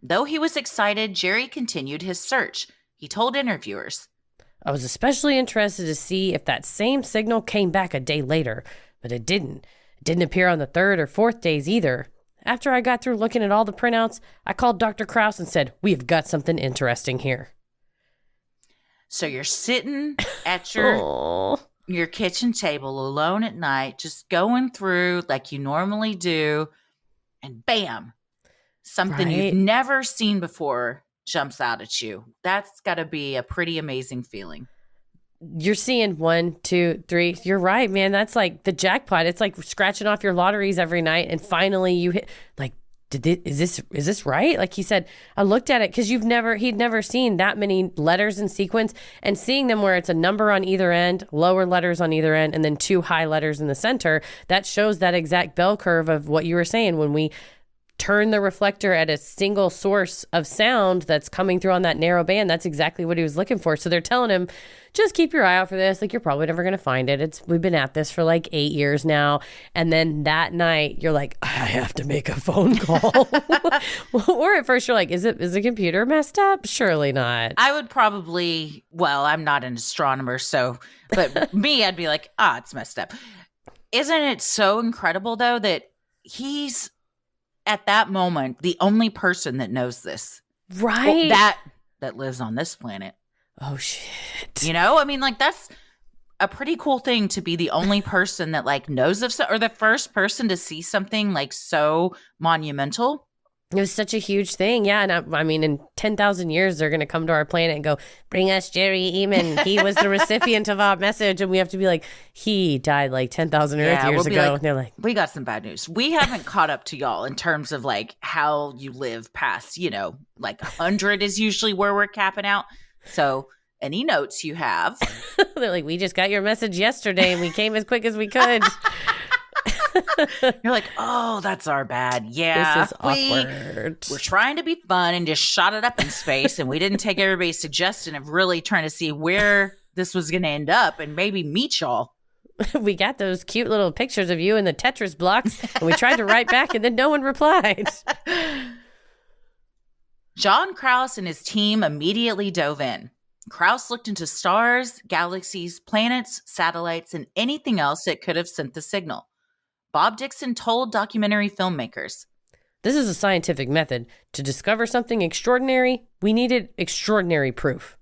Though he was excited, Jerry continued his search. He told interviewers, I was especially interested to see if that same signal came back a day later, but it didn't. It didn't appear on the 3rd or 4th days either. After I got through looking at all the printouts, I called Dr. Krause and said, we've got something interesting here. So you're sitting at your kitchen table alone at night, just going through like you normally do, and bam, something you've never seen before jumps out at you. That's got to be a pretty amazing feeling. You're seeing 1, 2, 3. You're right, man. That's like the jackpot. It's like scratching off your lotteries every night, and finally you hit. Like, is this right? Like he said, I looked at it because he'd never seen that many letters in sequence, and seeing them where it's a number on either end, lower letters on either end, and then 2 high letters in the center. That shows that exact bell curve of what you were saying when we turn the reflector at a single source of sound that's coming through on that narrow band. That's exactly what he was looking for. So they're telling him, just keep your eye out for this. Like, you're probably never going to find it. We've been at this for like 8 years now. And then that night you're like, I have to make a phone call. Or at first you're like, is the computer messed up? Surely not. I would probably, I'm not an astronomer, but me, I'd be like, it's messed up. Isn't it so incredible though, that he's, at that moment, the only person that knows this. Right. Well, that lives on this planet. Oh, shit. You know? I mean, like, that's a pretty cool thing to be the only person that, like, knows of or the first person to see something, like, so monumental. It was such a huge thing. Yeah. And I mean, in 10,000 years, they're going to come to our planet and go, bring us Jerry Eman. He was the recipient of our message. And we have to be like, he died like 10,000 Earth years ago. Like, and they're like, we got some bad news. We haven't caught up to y'all in terms of like how you live past, like 100 is usually where we're capping out. So any notes you have. They're like, we just got your message yesterday and we came as quick as we could. You're like, oh, that's our bad. Yeah. This is awkward. We're trying to be fun and just shot it up in space. And we didn't take everybody's suggestion of really trying to see where this was going to end up and maybe meet y'all. We got those cute little pictures of you in the Tetris blocks, and we tried to write back, and then no one replied. John Krause and his team immediately dove in. Krause looked into stars, galaxies, planets, satellites, and anything else that could have sent the signal. Bob Dixon told documentary filmmakers, "This is a scientific method. To discover something extraordinary, we needed extraordinary proof."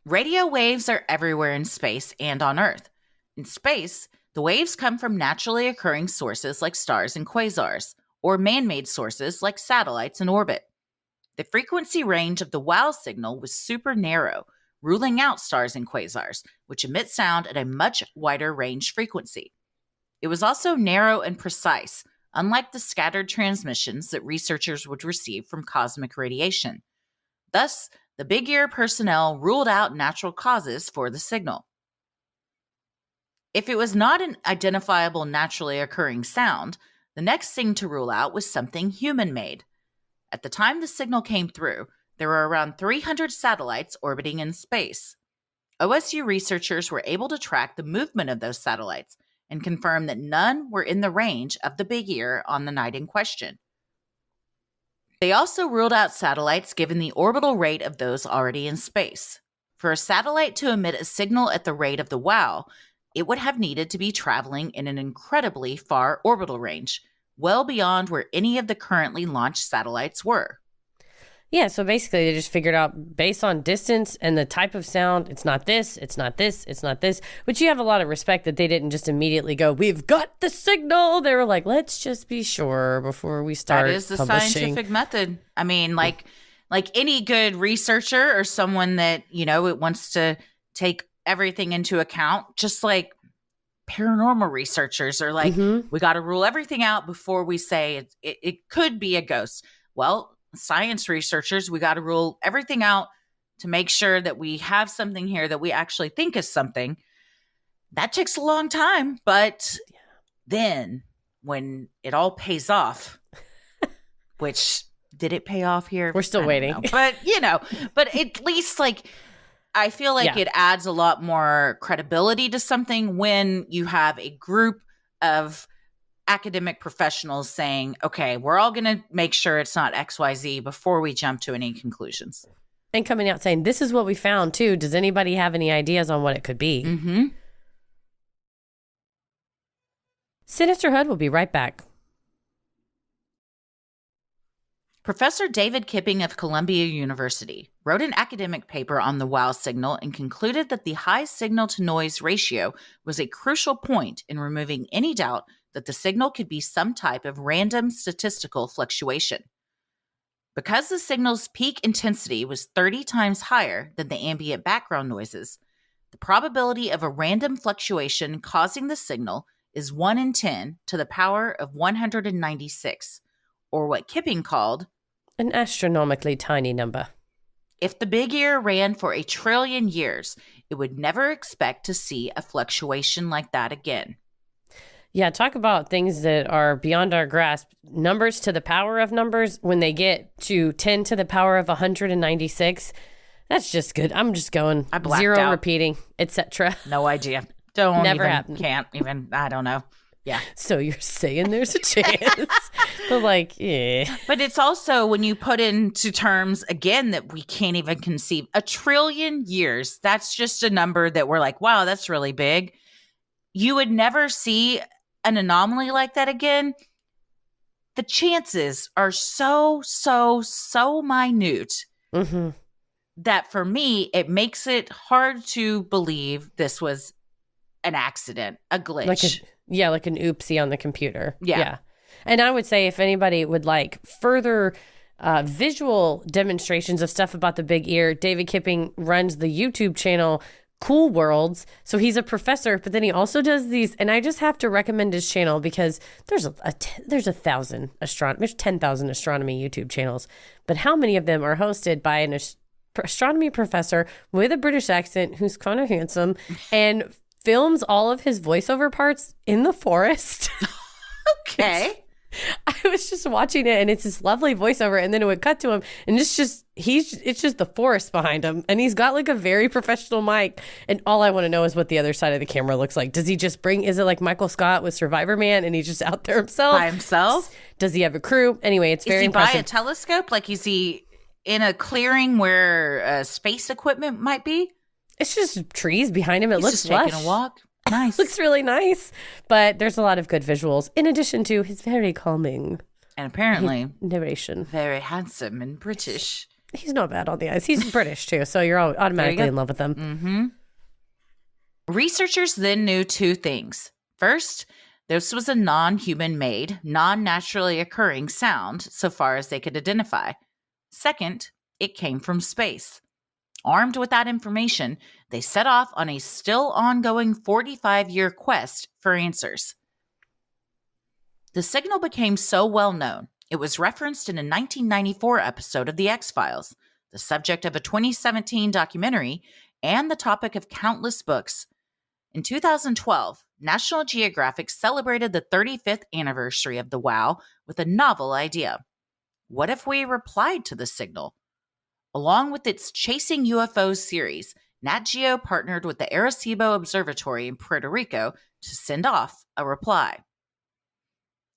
Radio waves are everywhere in space and on Earth. In space, the waves come from naturally occurring sources like stars and quasars, or man-made sources like satellites in orbit. The frequency range of the WOW signal was super narrow, ruling out stars and quasars, which emit sound at a much wider range frequency. It was also narrow and precise, unlike the scattered transmissions that researchers would receive from cosmic radiation. Thus, the Big Ear personnel ruled out natural causes for the signal. If it was not an identifiable naturally occurring sound, the next thing to rule out was something human-made. At the time the signal came through, there were around 300 satellites orbiting in space. OSU researchers were able to track the movement of those satellites and confirm that none were in the range of the Big Ear on the night in question. They also ruled out satellites given the orbital rate of those already in space. For a satellite to emit a signal at the rate of the WOW, it would have needed to be traveling in an incredibly far orbital range, well beyond where any of the currently launched satellites were. Yeah, so basically they just figured out based on distance and the type of sound, it's not this, it's not this, it's not this. Which you have a lot of respect that they didn't just immediately go, we've got the signal. They were like, let's just be sure before we start That is the publishing. scientific method. I mean, like any good researcher or someone that, it wants to take everything into account, just like paranormal researchers are like, we got to rule everything out before we say it could be a ghost. Well, science researchers, we got to rule everything out to make sure that we have something here that we actually think is something. That takes a long time, but then when it all pays off, which did it pay off here? We're still waiting. But, but at least I feel like it adds a lot more credibility to something when you have a group of academic professionals saying, okay, we're all going to make sure it's not XYZ before we jump to any conclusions. And coming out saying, this is what we found too. Does anybody have any ideas on what it could be? Mm-hmm. Sinisterhood will be right back. Professor David Kipping of Columbia University wrote an academic paper on the WOW signal and concluded that the high signal-to-noise ratio was a crucial point in removing any doubt that the signal could be some type of random statistical fluctuation. Because the signal's peak intensity was 30 times higher than the ambient background noises, the probability of a random fluctuation causing the signal is 1 in 10 to the power of 196, or what Kipping called an astronomically tiny number. If the Big Ear ran for 1 trillion years, it would never expect to see a fluctuation like that again. Yeah, talk about things that are beyond our grasp. Numbers to the power of numbers, when they get to 10 to the power of 196, that's just good. I'm just going zero out. Repeating, etc. No idea. Never happened. Can't even, I don't know. Yeah. So you're saying there's a chance. But yeah. But it's also when you put into terms, again, that we can't even conceive. 1 trillion years, that's just a number that we're like, wow, that's really big. You would never see an anomaly like that again. The chances are so minute that for me, it makes it hard to believe this was an accident, a glitch. Like an oopsie on the computer. Yeah. And I would say if anybody would like further visual demonstrations of stuff about the Big Ear, David Kipping runs the YouTube channel Cool Worlds. So he's a professor, but then he also does these, and I just have to recommend his channel because there's 10,000 astronomy YouTube channels, but how many of them are hosted by an astronomy professor with a British accent who's kind of handsome and films all of his voiceover parts in the forest. Okay. I was just watching it, and it's this lovely voiceover, and then it would cut to him, and it's just the forest behind him, and he's got like a very professional mic, and all I want to know is what the other side of the camera looks like. Does he just is it like Michael Scott with Survivor Man, and he's just out there himself? By himself? Does he have a crew? Anyway, it's very impressive. Is he by a telescope? Like, is he in a clearing where space equipment might be? It's just trees behind him. It looks just lush. taking a walk. Nice. Looks really nice, but there's a lot of good visuals in addition to his very calming and apparently narration. Very handsome and British. He's not bad on the eyes. He's British too, so you're automatically in love with him. Mm-hmm. Researchers then knew two things. First, this was a non-human made, non-naturally occurring sound so far as they could identify. Second, it came from space. Armed with that information, they set off on a still ongoing 45-year quest for answers. The signal became so well known, it was referenced in a 1994 episode of The X-Files, the subject of a 2017 documentary, and the topic of countless books. In 2012, National Geographic celebrated the 35th anniversary of the WOW with a novel idea. What if we replied to the signal? Along with its Chasing UFOs series, Nat Geo partnered with the Arecibo Observatory in Puerto Rico to send off a reply.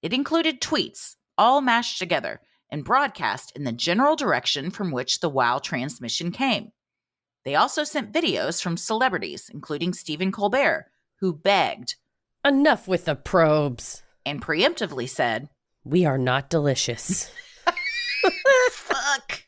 It included tweets, all mashed together, and broadcast in the general direction from which the WOW transmission came. They also sent videos from celebrities, including Stephen Colbert, who begged, "Enough with the probes," and preemptively said, "We are not delicious." Fuck.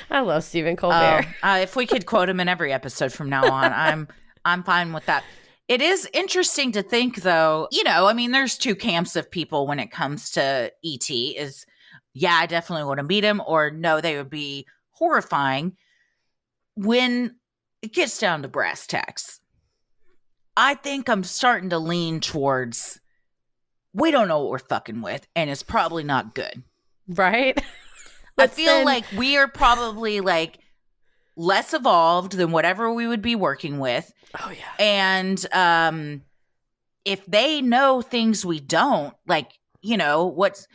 I love Stephen Colbert. If we could quote him in every episode from now on, I'm fine with that. It is interesting to think, though, there's two camps of people when it comes to ET is, yeah, I definitely want to meet him, or no, they would be horrifying. When it gets down to brass tacks, I think I'm starting to lean towards, we don't know what we're fucking with, and it's probably not good. Right? I feel like we are probably like less evolved than whatever we would be working with. Oh, yeah. And if they know things we don't, like, what's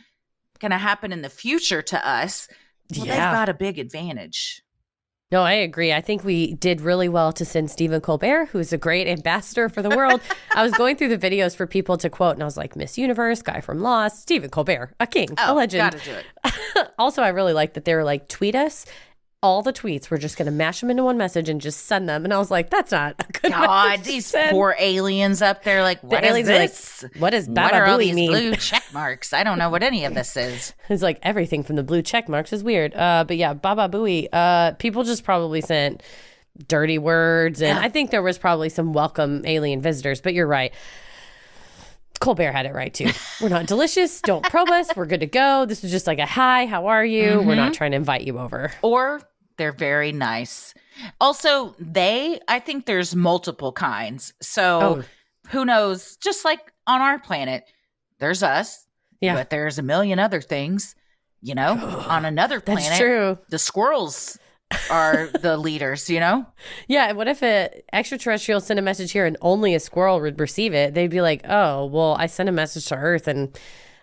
going to happen in the future to us, well, they've got a big advantage. No, I agree. I think we did really well to send Stephen Colbert, who's a great ambassador for the world. I was going through the videos for people to quote, and I was like, Miss Universe, guy from Lost, Stephen Colbert, a king, a legend. Gotta do it. Also, I really like that they were like, tweet us. All the tweets, we're just going to mash them into one message and just send them. And I was like, that's not a good God, these poor aliens up there, like, what is this? Like, what does Baba What are all Booey these mean? blue check marks? I don't know what any of this is. It's like everything from the blue check marks is weird. But yeah, Baba Booey, people just probably sent dirty words. And I think there was probably some welcome alien visitors, but you're right. Colbert had it right too. We're not delicious. Don't probe us. We're good to go. This was just like a hi, how are you? Mm-hmm. We're not trying to invite you over. Or they're very nice. Also, I think there's multiple kinds. So who knows? Just like on our planet, there's us. Yeah. But there's a million other things, on another planet. That's true. The squirrels are the leaders, Yeah. And what if an extraterrestrial sent a message here and only a squirrel would receive it? They'd be like, oh, well, I sent a message to Earth and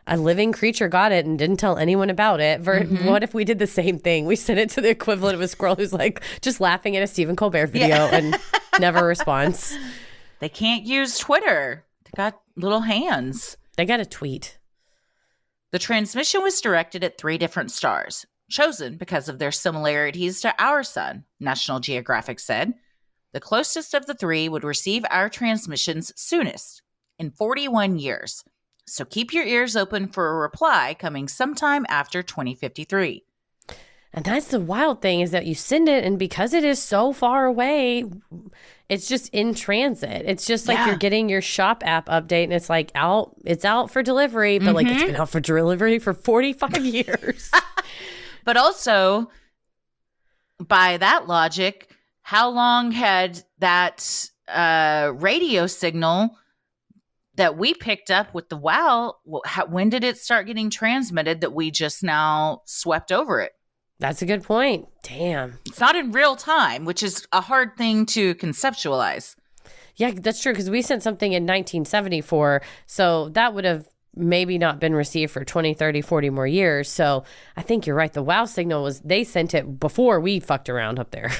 a living creature got it and didn't tell anyone about it. What if we did the same thing? We sent it to the equivalent of a squirrel who's like just laughing at a Stephen Colbert video and never responds. They can't use Twitter. They got little hands. They got a tweet. The transmission was directed at 3 different stars, chosen because of their similarities to our sun, National Geographic said. The closest of the 3 would receive our transmissions soonest, in 41 years. So keep your ears open for a reply coming sometime after 2053. And that's the wild thing, is that you send it, and because it is so far away, it's just in transit. It's just like you're getting your shop app update, and it's like it's out for delivery, but like it's been out for delivery for 45 years. But also, by that logic, how long had that radio signal that we picked up with the WOW, when did it start getting transmitted that we just now swept over it? That's a good point. Damn. It's not in real time, which is a hard thing to conceptualize. Yeah, that's true, because we sent something in 1974, so that would have maybe not been received for 20, 30, 40 more years. So I think you're right. The wow signal they sent it before we fucked around up there.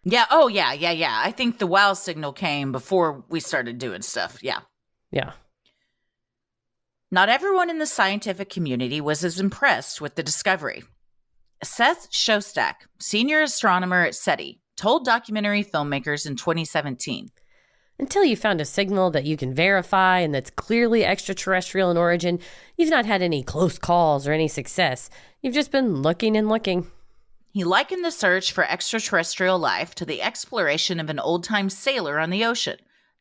Yeah. Oh, yeah. I think the wow signal came before we started doing stuff. Yeah. Yeah. Not everyone in the scientific community was as impressed with the discovery. Seth Shostak, senior astronomer at SETI, told documentary filmmakers in 2017. Until you found a signal that you can verify and that's clearly extraterrestrial in origin, you've not had any close calls or any success. You've just been looking and looking. He likened the search for extraterrestrial life to the exploration of an old-time sailor on the ocean,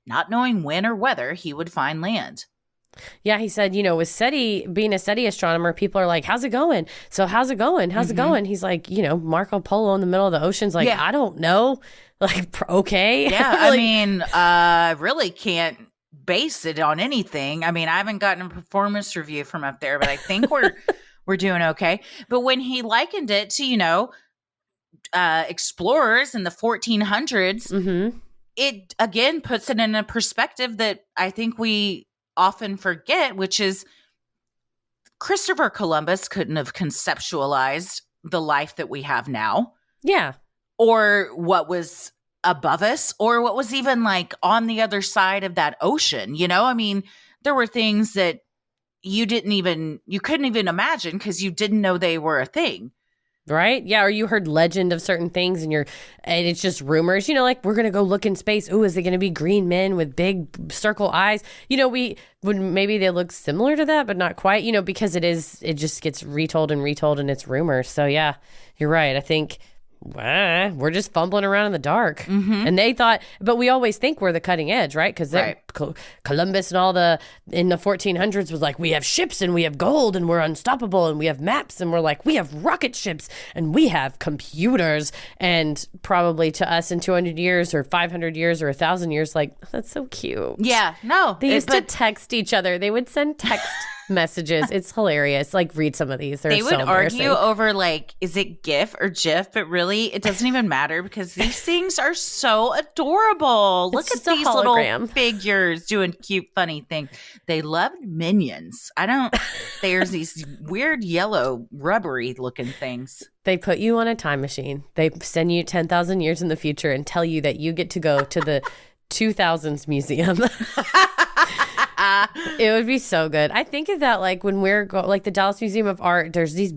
not knowing when or whether he would find land. Yeah, he said, with SETI, being a SETI astronomer, people are like, how's it going? So how's it going? How's it going? He's like, Marco Polo in the middle of the ocean's like, I don't know. Like, okay. Yeah, I mean, really can't base it on anything. I mean, I haven't gotten a performance review from up there, but I think we're doing okay. But when he likened it to, explorers in the 1400s, it again puts it in a perspective that I think we often forget, which is Christopher Columbus couldn't have conceptualized the life that we have now. Yeah. Or what was above us, or what was even like on the other side of that ocean. I mean, there were things that you couldn't even imagine because you didn't know they were a thing. Right? Yeah. Or you heard legend of certain things and it's just rumors, like we're going to go look in space. Ooh, is it going to be green men with big circle eyes? Maybe they look similar to that, but not quite, because it just gets retold and it's rumors. So yeah, you're right. I think we're just fumbling around in the dark. And they thought, but we always think we're the cutting edge, right? Because Columbus and in the 1400s was like, we have ships and we have gold and we're unstoppable and we have maps and we're like, we have rocket ships and we have computers. And probably to us in 200 years or 500 years or 1,000 years, like, that's so cute. Yeah, no. They used to text each other. They would send text messages. It's hilarious. Like, read some of these. They would argue over like, is it GIF or GIF? But really, it doesn't even matter because these things are so adorable. Look at these little figures doing cute, funny things. They loved Minions. There's these weird yellow rubbery looking things. They put you on a time machine. They send you 10,000 years in the future and tell you that you get to go to the 2000s museum. It would be so good. I think of that like when like the Dallas Museum of Art, there's these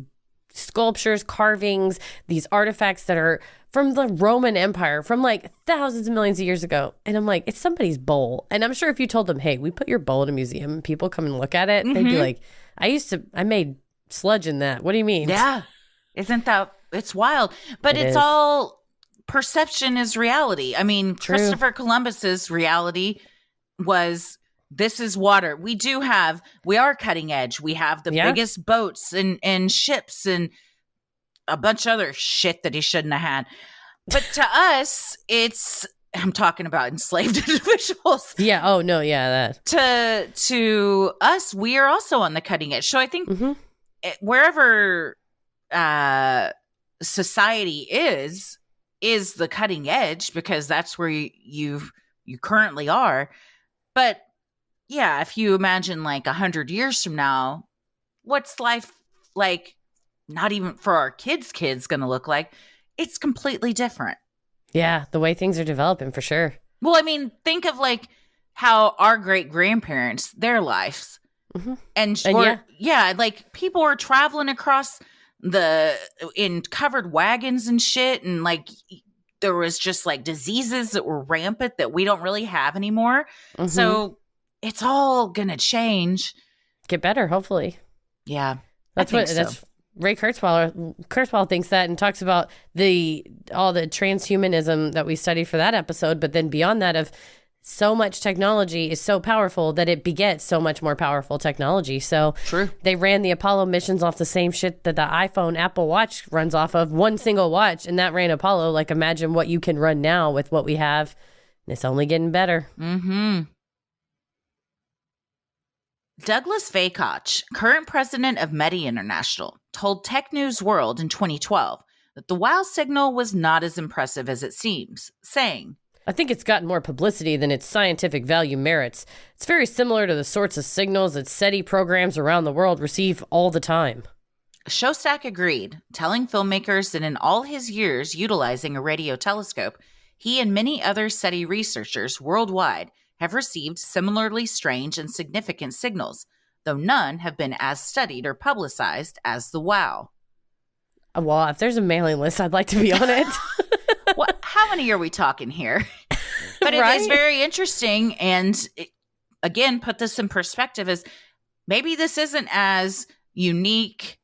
sculptures, carvings, these artifacts that are from the Roman Empire from like thousands of millions of years ago. And I'm like, it's somebody's bowl. And I'm sure if you told them, hey, we put your bowl in a museum and people come and look at it, they'd be like, I made sludge in that. What do you mean? Yeah. It's wild. But it's all perception is reality. I mean, true. Christopher Columbus's reality was, this is water. We are cutting edge. We have the biggest boats and ships and a bunch of other shit that he shouldn't have had. But to us, I'm talking about enslaved individuals. Yeah. Oh, no. Yeah. That. To us, we are also on the cutting edge. So I think wherever society is the cutting edge because that's where you currently are. But yeah, if you imagine like 100 years from now, what's life like, not even for our kids' going to look like? It's completely different. Yeah, the way things are developing for sure. Well, I mean, think of like how our great-grandparents, their lives. Like people are traveling across in covered wagons and shit. And like there was just like diseases that were rampant that we don't really have anymore. So it's all gonna change. Get better, hopefully. Yeah. That's Ray Kurzweil thinks that and talks about all the transhumanism that we studied for that episode, but then beyond that of so much technology is so powerful that it begets so much more powerful technology. So true. They ran the Apollo missions off the same shit that the iPhone Apple Watch runs off of, one single watch, and that ran Apollo. Like imagine what you can run now with what we have. And it's only getting better. Douglas Vakoch, current president of METI International, told Tech News World in 2012 that the WOW signal was not as impressive as it seems, saying, I think it's gotten more publicity than its scientific value merits. It's very similar to the sorts of signals that SETI programs around the world receive all the time. Shostak agreed, telling filmmakers that in all his years utilizing a radio telescope, he and many other SETI researchers worldwide have received similarly strange and significant signals, though none have been as studied or publicized as the WOW. Well, if there's a mailing list, I'd like to be on it. How many are we talking here? But Right? it is very interesting. And again, put this in perspective as maybe this isn't as unique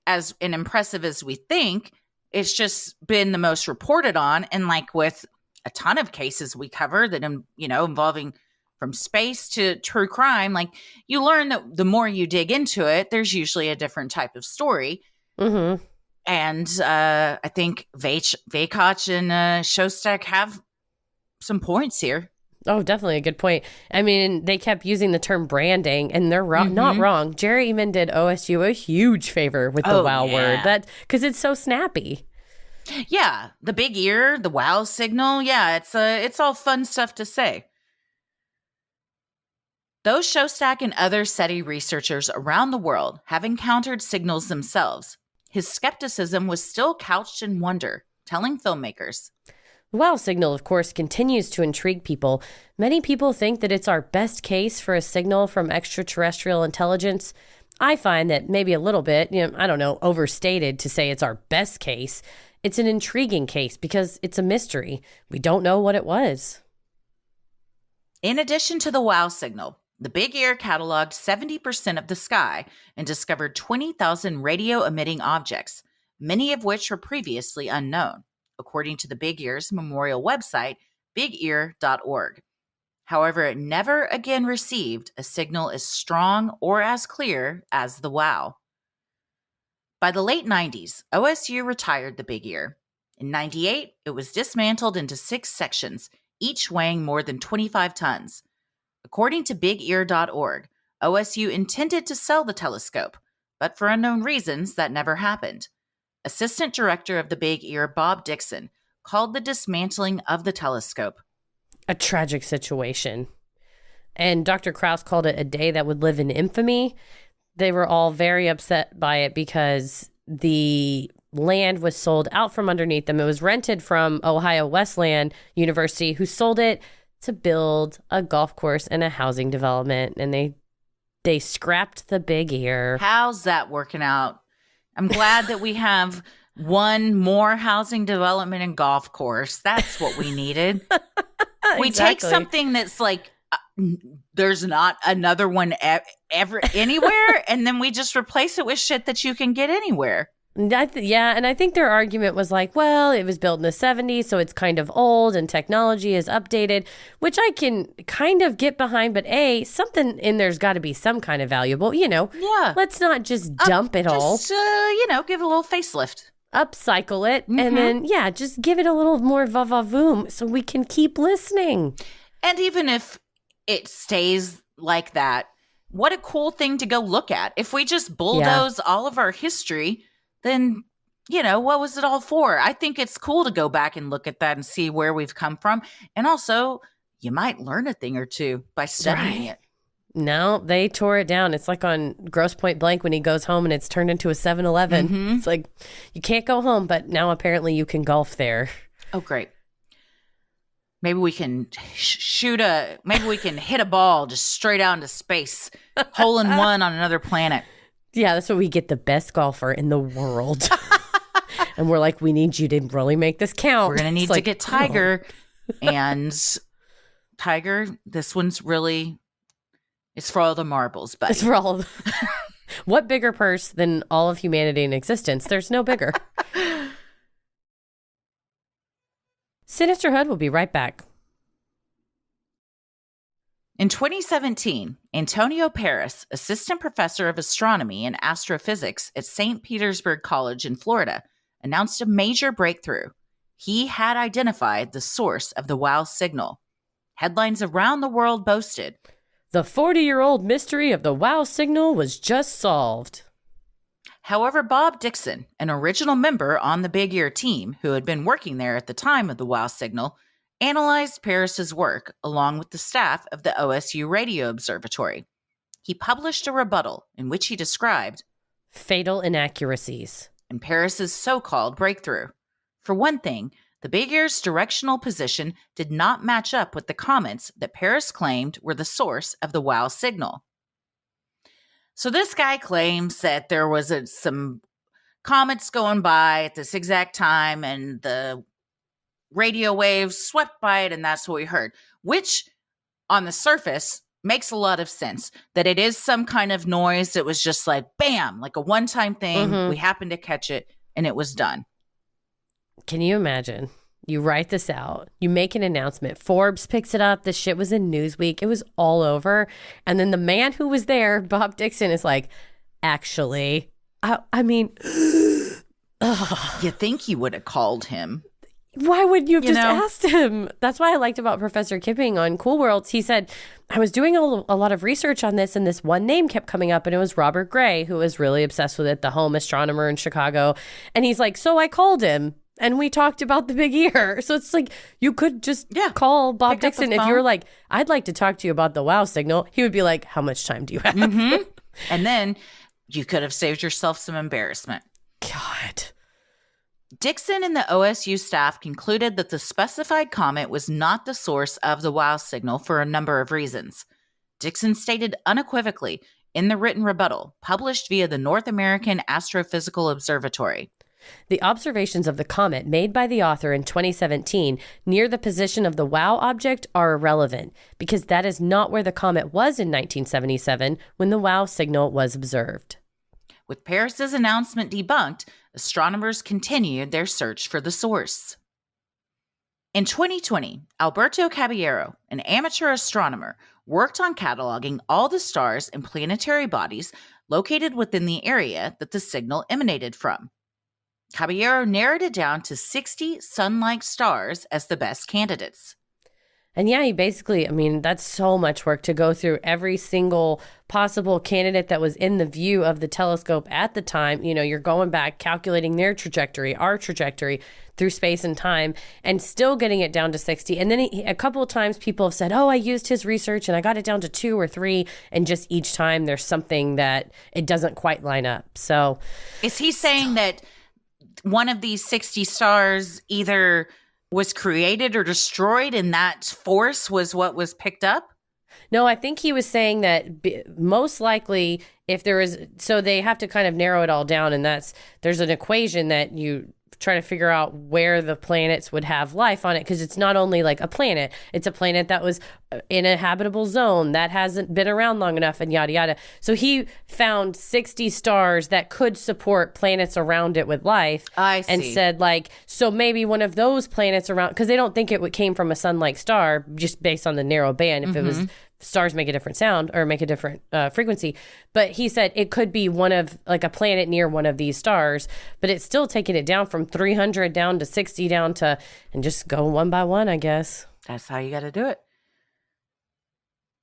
as and impressive as we think. It's just been the most reported on. And like with a ton of cases we cover that, involving from space to true crime, like you learn that the more you dig into it, there's usually a different type of story. Mm-hmm. And I think Vajkoch and Shostak have some points here. Oh, definitely a good point. I mean, they kept using the term branding, and they're not wrong. Jerry Eamon did OSU a huge favor with the WOW word, because it's so snappy. Yeah, the big ear, the WOW signal. Yeah, it's all fun stuff to say. Though Shostak and other SETI researchers around the world have encountered signals themselves, his skepticism was still couched in wonder, telling filmmakers. The WOW signal, of course, continues to intrigue people. Many people think that it's our best case for a signal from extraterrestrial intelligence. I find that maybe a little bit, overstated to say it's our best case. It's an intriguing case because it's a mystery. We don't know what it was. In addition to the WOW signal, the Big Ear cataloged 70% of the sky and discovered 20,000 radio-emitting objects, many of which were previously unknown, according to the Big Ear's memorial website, bigear.org. However, it never again received a signal as strong or as clear as the WOW. By the late 90s, OSU retired the Big Ear. In 98, it was dismantled into 6 sections, each weighing more than 25 tons. According to bigear.org, OSU intended to sell the telescope, but for unknown reasons, that never happened. Assistant Director of the Big Ear, Bob Dixon, called the dismantling of the telescope a tragic situation. And Dr. Krause called it a day that would live in infamy. They were all very upset by it because the land was sold out from underneath them. It was rented from Ohio Wesleyan University, who sold it to build a golf course and a housing development. And they scrapped the Big Ear. How's that working out? I'm glad that we have one more housing development and golf course. That's what we needed. We take something that's like, there's not another one ever anywhere, and then we just replace it with shit that you can get anywhere. And I think their argument was like, well, it was built in the 70s, so it's kind of old and technology is updated, which I can kind of get behind. But something in there's got to be some kind of valuable, Yeah. Let's not just dump it all. Just, give it a little facelift. Upcycle it, and then, just give it a little more va-va-voom so we can keep listening. And even if it stays like that, what a cool thing to go look at. If we just bulldoze all of our history, then, what was it all for? I think it's cool to go back and look at that and see where we've come from. And also, you might learn a thing or two by studying it. No, they tore it down. It's like on Grosse Pointe Blank when he goes home and it's turned into a 7-Eleven. It's like, you can't go home, but now apparently you can golf there. Oh, great. Maybe we can maybe we can hit a ball just straight out into space. Hole in one on another planet. Yeah, that's what we get, the best golfer in the world. And we're like, we need you to really make this count. We're going to need to get Tiger. And Tiger, this one's really, it's for all the marbles, buddy. It's for all of What bigger purse than all of humanity in existence? There's no bigger. Sinisterhood will be right back. In 2017, Antonio Paris, assistant professor of astronomy and astrophysics at St. Petersburg College in Florida, announced a major breakthrough. He had identified the source of the WOW signal. Headlines around the world boasted, "The 40-year-old mystery of the WOW signal was just solved." However, Bob Dixon, an original member on the Big Ear team who had been working there at the time of the WOW signal, analyzed Paris's work along with the staff of the OSU Radio Observatory. He published a rebuttal in which he described fatal inaccuracies in Paris's so-called breakthrough. For one thing, the Big Ear's directional position did not match up with the comets that Paris claimed were the source of the WOW signal. So this guy claims that there was some comets going by at this exact time and the radio waves swept by it and that's what we heard, which on the surface makes a lot of sense, that it is some kind of noise that was just like, bam, like a one-time thing. We happened to catch it and it was done. Can you imagine? You write this out, you make an announcement, Forbes picks it up, the shit was in Newsweek, it was all over. And then the man who was there, Bob Dixon, is like, actually, I mean, you think you would have called him. Why wouldn't you have asked him? That's why I liked about Professor Kipping on Cool Worlds. He said, I was doing a lot of research on this and this one name kept coming up and it was Robert Gray, who was really obsessed with it, the home astronomer in Chicago. And he's like, so I called him and we talked about the big ear. So it's like, you could just call Bob Dixon if you were like, I'd like to talk to you about the WOW signal. He would be like, how much time do you have? And then you could have saved yourself some embarrassment. God. Dixon and the OSU staff concluded that the specified comet was not the source of the WOW signal for a number of reasons. Dixon stated unequivocally in the written rebuttal published via the North American Astrophysical Observatory. The observations of the comet made by the author in 2017 near the position of the WOW object are irrelevant because that is not where the comet was in 1977 when the WOW signal was observed. With Paris's announcement debunked, astronomers continued their search for the source. In 2020, Alberto Caballero, an amateur astronomer, worked on cataloging all the stars and planetary bodies located within the area that the signal emanated from. Caballero narrowed it down to 60 sun-like stars as the best candidates. And yeah, he basically, I mean, that's so much work to go through every single possible candidate that was in the view of the telescope at the time. You know, you're going back, calculating their trajectory, our trajectory through space and time, and still getting it down to 60. And then a couple of times people have said, oh, I used his research and I got it down to 2 or 3. And just each time there's something that it doesn't quite line up. So is he saying that one of these 60 stars either was created or destroyed and that force was what was picked up? No, I think he was saying that most likely if there is, so they have to kind of narrow it all down, and there's an equation that you try to figure out where the planets would have life on it, because it's not only like a planet, it's a planet that was in a habitable zone that hasn't been around long enough and yada yada. So he found 60 stars that could support planets around it with life. I see. And said like, so maybe one of those planets around, because they don't think it came from a sun-like star just based on the narrow band. If it was, stars make a different sound or make a different frequency. But he said it could be one of like a planet near one of these stars, but it's still taking it down from 300 down to 60 down to, and just go one by one, I guess. That's how you got to do it.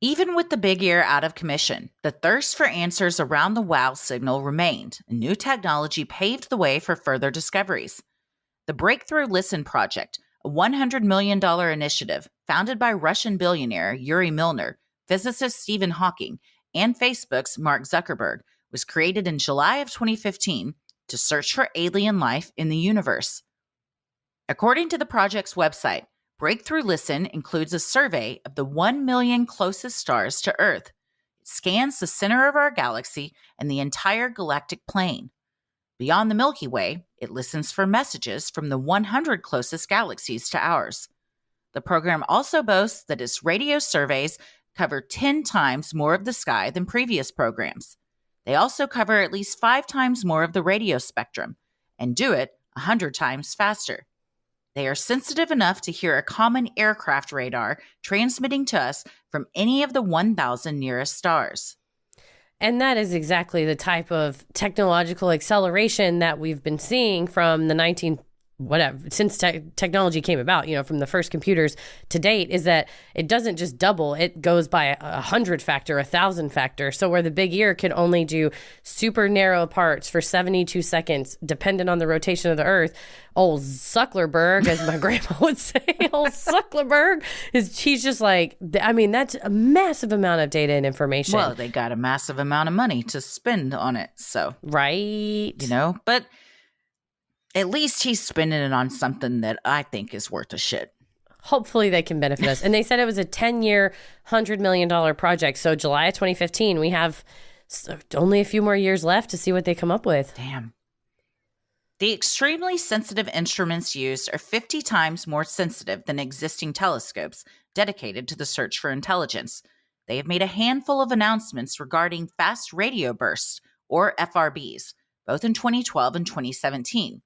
Even with the big ear out of commission, the thirst for answers around the WOW signal remained, and new technology paved the way for further discoveries. The Breakthrough Listen Project, a $100 million initiative founded by Russian billionaire Yuri Milner, physicist Stephen Hawking, and Facebook's Mark Zuckerberg, was created in July of 2015 to search for alien life in the universe. According to the project's website, Breakthrough Listen includes a survey of the 1 million closest stars to Earth. It scans the center of our galaxy and the entire galactic plane. Beyond the Milky Way, it listens for messages from the 100 closest galaxies to ours. The program also boasts that its radio surveys cover 10 times more of the sky than previous programs. They also cover at least 5 times more of the radio spectrum and do it 100 times faster. They are sensitive enough to hear a common aircraft radar transmitting to us from any of the 1,000 nearest stars. And that is exactly the type of technological acceleration that we've been seeing from the whatever, since technology came about, from the first computers to date, is that it doesn't just double, it goes by 100 factor, 1,000 factor. So where the big ear can only do super narrow parts for 72 seconds, dependent on the rotation of the earth, old Zuckerberg, as my grandma would say, old Zuckerberg, he's just like, I mean, that's a massive amount of data and information. Well, they got a massive amount of money to spend on it. So, right. But at least he's spending it on something that I think is worth a shit. Hopefully they can benefit us. And they said it was a 10-year, $100 million project. So July of 2015, we have only a few more years left to see what they come up with. Damn. The extremely sensitive instruments used are 50 times more sensitive than existing telescopes dedicated to the search for intelligence. They have made a handful of announcements regarding fast radio bursts, or FRBs, both in 2012 and 2017.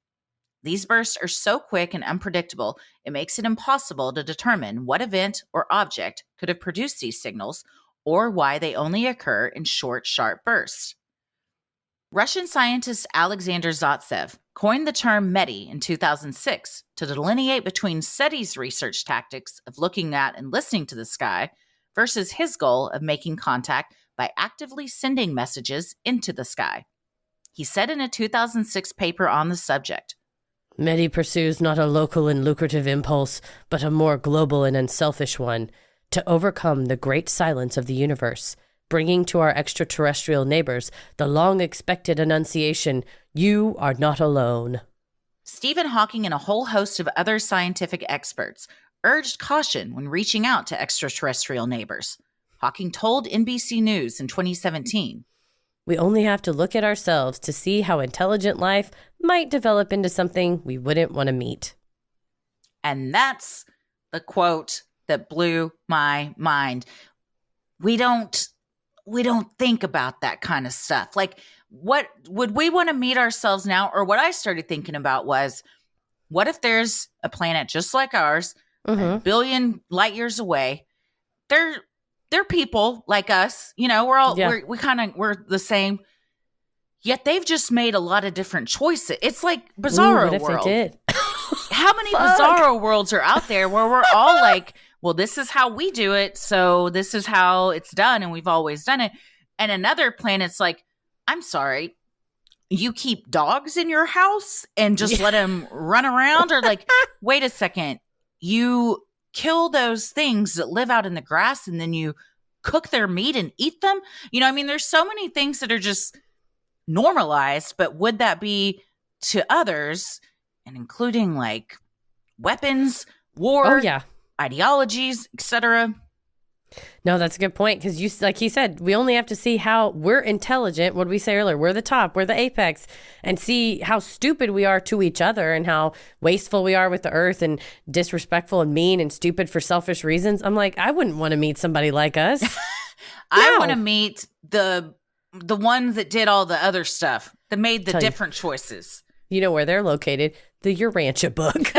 These bursts are so quick and unpredictable, it makes it impossible to determine what event or object could have produced these signals or why they only occur in short, sharp bursts. Russian scientist Alexander Zaitsev coined the term METI in 2006 to delineate between SETI's research tactics of looking at and listening to the sky versus his goal of making contact by actively sending messages into the sky. He said in a 2006 paper on the subject, METI pursues not a local and lucrative impulse, but a more global and unselfish one, to overcome the great silence of the universe, bringing to our extraterrestrial neighbors the long-expected annunciation, you are not alone. Stephen Hawking and a whole host of other scientific experts urged caution when reaching out to extraterrestrial neighbors. Hawking told NBC News in 2017, we only have to look at ourselves to see how intelligent life might develop into something we wouldn't want to meet. And that's the quote that blew my mind. We don't think about that kind of stuff. Like, what would we want to meet ourselves now? Or what I started thinking about was, what if there's a planet just like ours, a billion light years away? They're people like us, we're all, we're the same. Yet they've just made a lot of different choices. It's like Bizarro what World. If they did? How many Bizarro Worlds are out there where we're all like, well, this is how we do it, so this is how it's done, and we've always done it. And another planet's like, I'm sorry, you keep dogs in your house and just let them run around? Or like, wait a second, you kill those things that live out in the grass and then you cook their meat and eat them? There's so many things that are just normalized, but would that be to others, and including like weapons, war, ideologies, etc.? No, that's a good point, because like he said, we only have to see how we're intelligent. What did we say earlier? We're the top, we're the apex, and see how stupid we are to each other and how wasteful we are with the earth and disrespectful and mean and stupid for selfish reasons. I'm like, I wouldn't want to meet somebody like us. I want to meet the ones that did all the other stuff, that made the different choices. You know where they're located? The Urantia book.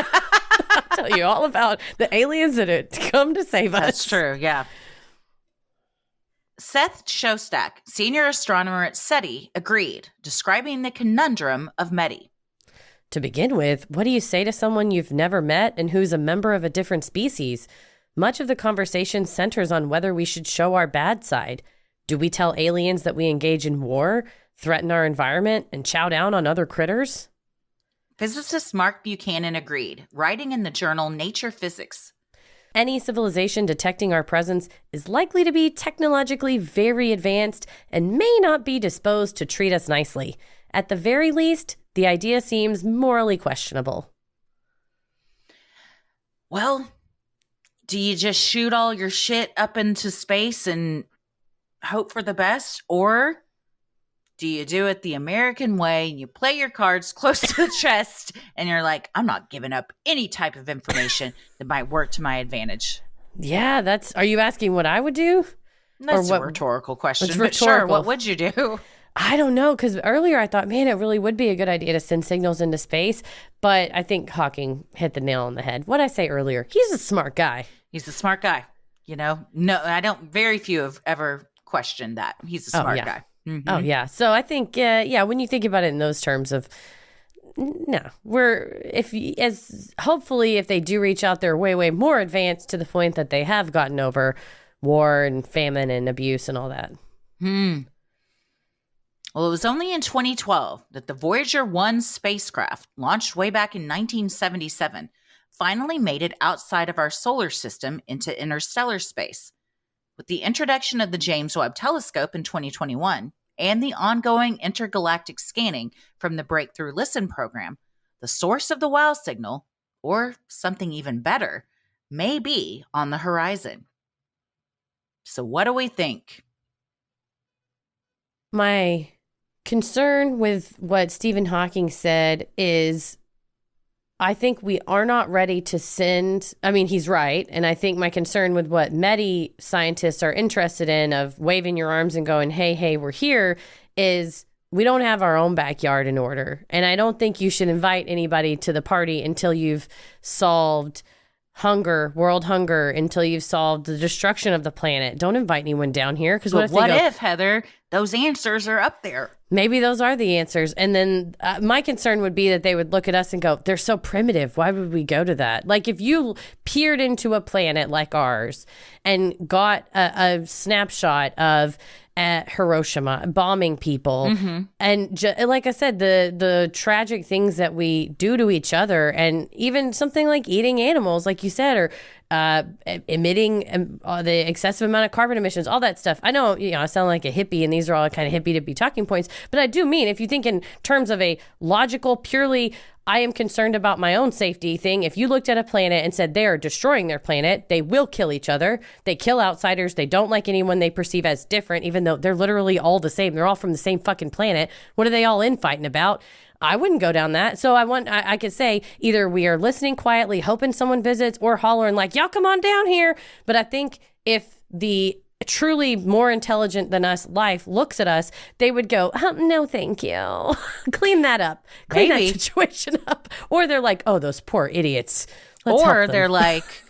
I'll tell you all about the aliens that come to save us. That's true, yeah. Seth Shostak, senior astronomer at SETI, agreed, describing the conundrum of METI. To begin with, what do you say to someone you've never met and who's a member of a different species? Much of the conversation centers on whether we should show our bad side. Do we tell aliens that we engage in war, threaten our environment, and chow down on other critters? Physicist Mark Buchanan agreed, writing in the journal Nature Physics. Any civilization detecting our presence is likely to be technologically very advanced and may not be disposed to treat us nicely. At the very least, the idea seems morally questionable. Well, do you just shoot all your shit up into space and hope for the best? Or do you do it the American way and you play your cards close to the chest and you're like, I'm not giving up any type of information that might work to my advantage? Yeah, are you asking what I would do? That's a rhetorical question. It's rhetorical. Sure, what would you do? I don't know, because earlier I thought, man, it really would be a good idea to send signals into space. But I think Hawking hit the nail on the head. What'd I say earlier? He's a smart guy. He's a smart guy. No, very few have ever questioned that. He's a smart guy. Mm-hmm. Oh, yeah. So I think, when you think about it in those terms of No, hopefully if they do reach out, they're way, way more advanced to the point that they have gotten over war and famine and abuse and all that. Well, it was only in 2012 that the Voyager 1 spacecraft, launched way back in 1977, finally made it outside of our solar system into interstellar space. With the introduction of the James Webb Telescope in 2021 and the ongoing intergalactic scanning from the Breakthrough Listen program, the source of the WOW signal, or something even better, may be on the horizon. So what do we think? My concern with what Stephen Hawking said is I think we are not ready to send. I mean, he's right. And I think my concern with what Medi scientists are interested in of waving your arms and going, hey, we're here, is we don't have our own backyard in order. And I don't think you should invite anybody to the party until you've solved world hunger, until you've solved the destruction of the planet. Don't invite anyone down here. Because what if, Heather, those answers are up there? Maybe those are the answers. And then my concern would be that they would look at us and go, they're so primitive. Why would we go to that? Like if you peered into a planet like ours and got a snapshot of Hiroshima bombing people, and like I said, the tragic things that we do to each other, and even something like eating animals, like you said, or emitting the excessive amount of carbon emissions, all that stuff. I know, I sound like a hippie, and these are all kind of hippie-dippy talking points, but I do mean, if you think in terms of a logical, purely, I am concerned about my own safety thing. If you looked at a planet and said they are destroying their planet, they will kill each other. They kill outsiders. They don't like anyone they perceive as different, even though they're literally all the same. They're all from the same fucking planet. What are they all infighting about? I wouldn't go down that. So I could say either we are listening quietly, hoping someone visits, or hollering like, y'all come on down here. But I think if the truly more intelligent than us life looks at us, they would go, no, thank you. Clean that up. Clean that situation up. Or they're like, oh, those poor idiots. Or they're like,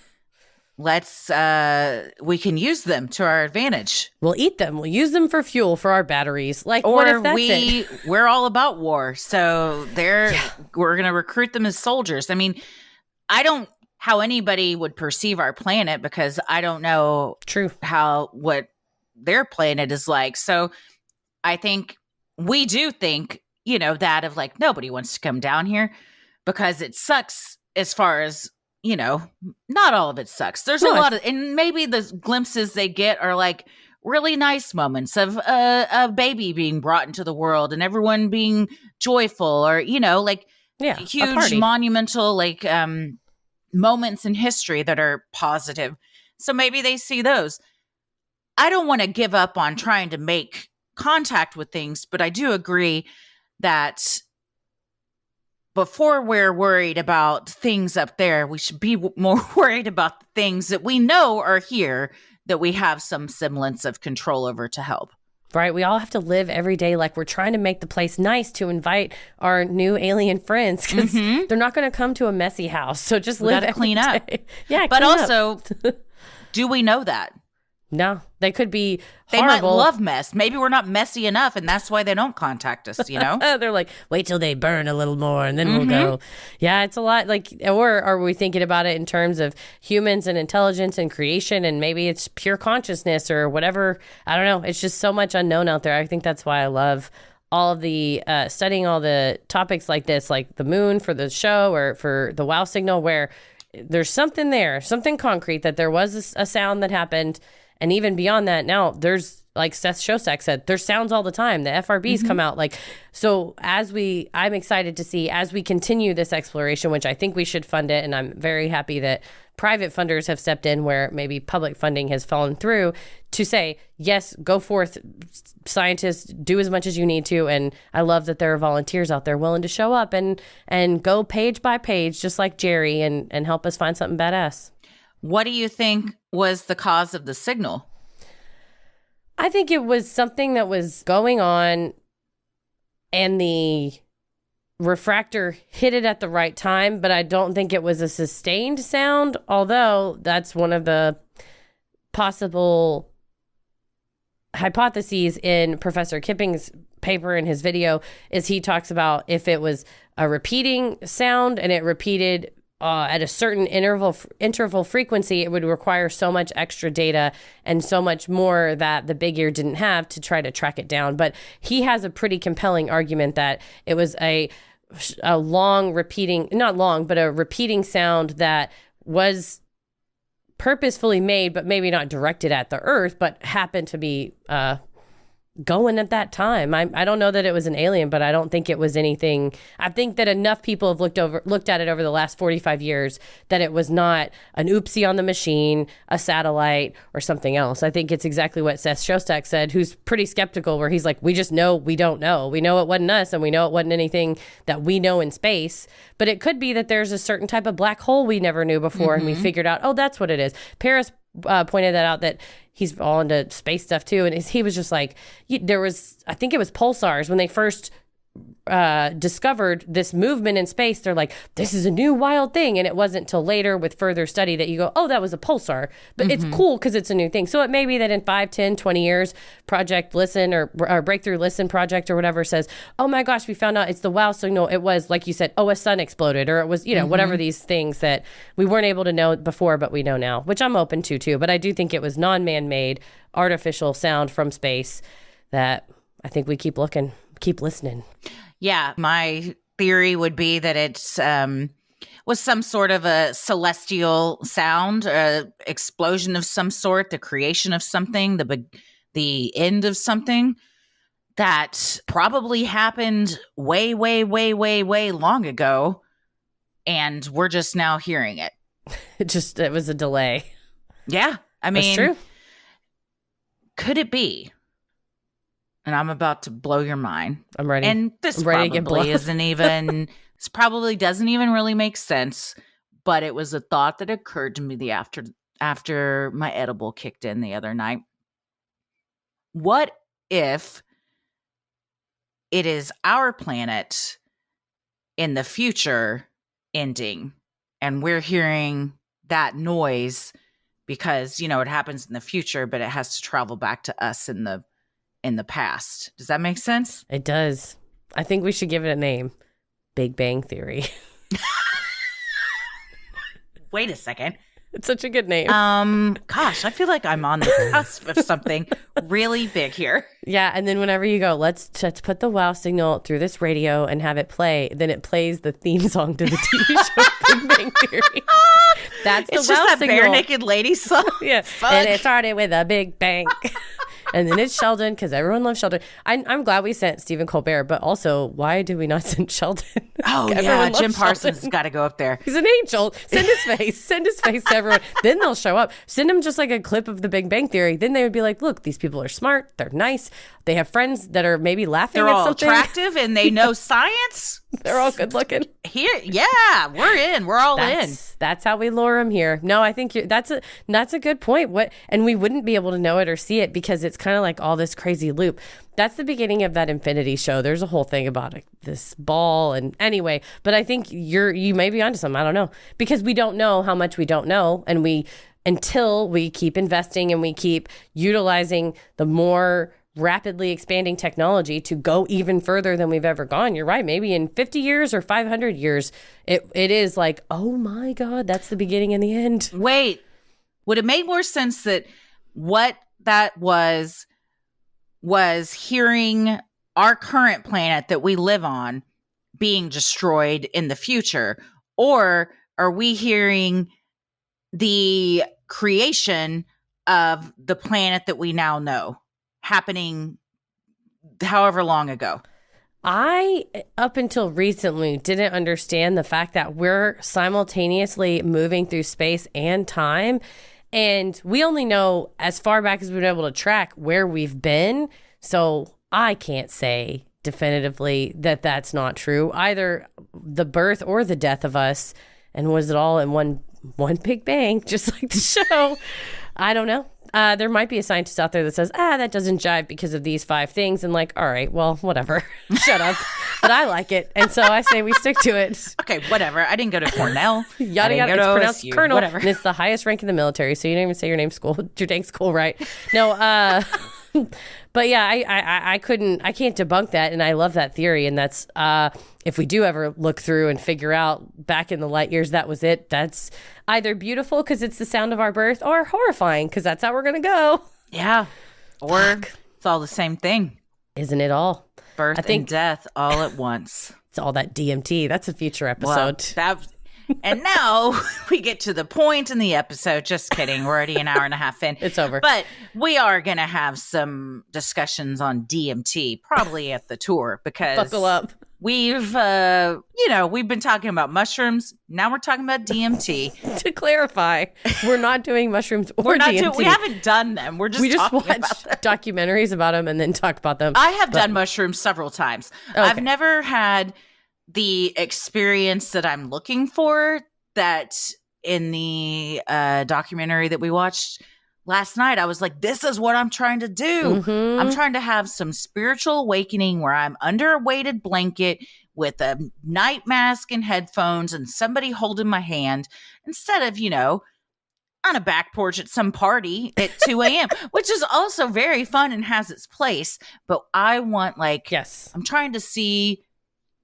we can use them to our advantage. We'll eat them. We'll use them for fuel for our batteries. Like, or what if that's it? We're all about war. So we're going to recruit them as soldiers. I mean, I don't how anybody would perceive our planet, because I don't know what their planet is like. So I think we do think, that of like, nobody wants to come down here because it sucks as far as, not all of it sucks. There's a lot of, and maybe the glimpses they get are like really nice moments of a baby being brought into the world and everyone being joyful, or, huge monumental, moments in history that are positive. So maybe they see those. I don't want to give up on trying to make contact with things, but I do agree that before we're worried about things up there, we should be more worried about the things that we know are here, that we have some semblance of control over to help. Right. We all have to live every day like we're trying to make the place nice to invite our new alien friends, because they're not going to come to a messy house. So just live every clean up. Yeah. But also, do we know that? No, they could be horrible. They might love mess. Maybe we're not messy enough, and that's why they don't contact us, They're like, wait till they burn a little more, and then we'll go. Yeah, it's a lot. Or are we thinking about it in terms of humans and intelligence and creation, and maybe it's pure consciousness or whatever? I don't know. It's just so much unknown out there. I think that's why I love all of the studying all the topics like this, like the moon for the show or for the WOW signal, where there's something there, something concrete, that there was a sound that happened. And even beyond that, now there's, like Seth Shostak said, there's sounds all the time. The FRBs come out. So I'm excited to see, as we continue this exploration, which I think we should fund it. And I'm very happy that private funders have stepped in where maybe public funding has fallen through, to say, yes, go forth, scientists, do as much as you need to. And I love that there are volunteers out there willing to show up and go page by page, just like Jerry, and help us find something badass. What do you think was the cause of the signal? I think it was something that was going on, and the refractor hit it at the right time, but I don't think it was a sustained sound, although that's one of the possible hypotheses in Professor Kipping's paper in his video is he talks about if it was a repeating sound and it repeated at a certain interval frequency, it would require so much extra data and so much more that the big ear didn't have to try to track it down. But he has a pretty compelling argument that it was a long repeating, not long, but a repeating sound that was purposefully made, but maybe not directed at the earth, but happened to be going at that time. I don't know that it was an alien, but I don't think it was anything. I think that enough people have looked at it over the last 45 years that it was not an oopsie on the machine, a satellite, or something else. I think it's exactly what Seth Shostak said, who's pretty skeptical, where he's like, we just know we don't know. We know it wasn't us, and we know it wasn't anything that we know in space. But it could be that there's a certain type of black hole we never knew before, and we figured out, oh, that's what it is. Paris pointed that out, that he's all into space stuff too, and he was just like, there was, I think it was pulsars when they first discovered this movement in space. They're like, this is a new wild thing, and it wasn't till later with further study that you go, oh, that was a pulsar. But it's cool because it's a new thing. So it may be that in 5, 10, 20 years, Project Listen or Breakthrough Listen Project or whatever says, oh my gosh, we found out it's the wow signal. It was, like you said, oh, a sun exploded, or it was, whatever these things that we weren't able to know before, but we know now, which I'm open to too. But I do think it was non-man-made artificial sound from space that I think we keep listening. Yeah, my theory would be that it's was some sort of a celestial sound, explosion of some sort, the creation of something, the end of something that probably happened way, way, way, way, way long ago, and we're just now hearing it. It was a delay. Yeah, I mean, that's true. Could it be? And I'm about to blow your mind. I'm ready. And this probably isn't even, this probably doesn't even really make sense, but it was a thought that occurred to me after my edible kicked in the other night. What if it is our planet in the future ending, and we're hearing that noise because, it happens in the future, but it has to travel back to us in the past. Does that make sense? It does. I think we should give it a name. Big Bang Theory. Wait a second. It's such a good name. Gosh, I feel like I'm on the cusp of something really big here. Yeah, and then whenever you go, let's put the wow signal through this radio and have it play, then it plays the theme song to the TV show Big Bang Theory. That's the wow signal. It's just that bare naked lady song. Yeah, and it started with a big bang. And then it's Sheldon, because everyone loves Sheldon. I'm glad we sent Stephen Colbert, but also, why did we not send Sheldon? Oh, yeah, Jim Parsons has got to go up there. He's an angel. Send his face. Send his face to everyone. Then they'll show up. Send them just like a clip of the Big Bang Theory. Then they would be like, look, these people are smart. They're nice. They have friends that are maybe laughing at something. They're all attractive, and they know science. They're all good looking. Here, yeah, we're in. We're all in. That's how we lure them here. No, I think that's a good point. And we wouldn't be able to know it or see it because it's kind of like all this crazy loop. That's the beginning of that Infinity show. There's a whole thing about this ball, and anyway. But I think you may be onto something. I don't know, because we don't know how much we don't know, and until we keep investing and we keep utilizing the more rapidly expanding technology to go even further than we've ever gone. You're right. Maybe in 50 years or 500 years, it is like, oh my God, that's the beginning and the end. Wait, would it make more sense that what that was hearing our current planet that we live on being destroyed in the future? Or are we hearing the creation of the planet that we now know happening however long ago? I, up until recently, didn't understand the fact that we're simultaneously moving through space and time. And we only know as far back as we've been able to track where we've been. So I can't say definitively that that's not true. Either the birth or the death of us. And was it all in one big bang, just like the show? I don't know. There might be a scientist out there that says, that doesn't jive because of these 5 things. And like, all right, well, whatever. Shut up. But I like it. And so I say we stick to it. Okay, whatever. I didn't go to Cornell. Yada, yada. It's pronounced OSU, Colonel. Whatever. And it's the highest rank in the military. So you didn't even say your dang school right. No, But yeah, I can't debunk that, and I love that theory. And that's if we do ever look through and figure out back in the light years that was it, that's either beautiful because it's the sound of our birth, or horrifying because that's how we're gonna go. Yeah, or it's all the same thing, isn't it? All birth and death all at once. It's all that DMT. That's a future episode. Well, and now we get to the point in the episode. Just kidding. We're already an hour and a half in. It's over. But we are going to have some discussions on DMT, probably at the tour, because buckle up. We've, we've been talking about mushrooms. Now we're talking about DMT. To clarify, we're not doing mushrooms or DMT. We haven't done them. We just watch documentaries about them and then talk about them. I have done mushrooms several times. Okay. I've never had the experience that I'm looking for, that in the documentary that we watched last night, I was like, this is what I'm trying to do. Mm-hmm. I'm trying to have some spiritual awakening where I'm under a weighted blanket with a night mask and headphones and somebody holding my hand instead of, on a back porch at some party at 2 a.m., which is also very fun and has its place. But I want I'm trying to see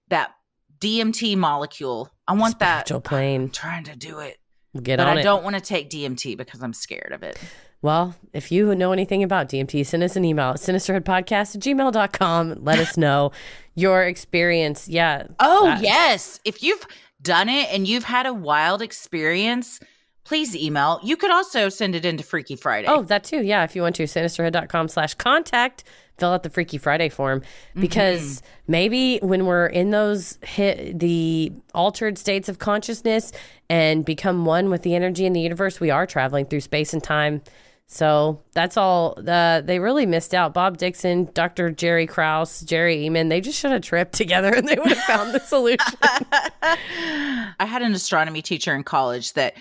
that DMT molecule. I want spiritual that plane. I'm trying to do it. But I don't want to take DMT because I'm scared of it. Well, if you know anything about DMT, send us an email at sinisterhoodpodcast@gmail.com. Let us know your experience. Yeah. Yes. If you've done it and you've had a wild experience, please email. You could also send it into Freaky Friday. Oh, that too. Yeah. If you want to, sinisterhood.com/contact. Fill out the Freaky Friday form, because maybe when we're in those the altered states of consciousness and become one with the energy in the universe, we are traveling through space and time. So that's all. They really missed out. Bob Dixon, Dr. Jerry Krause, Jerry Eamon, they just should have tripped together and they would have found the solution. I had an astronomy teacher in college that,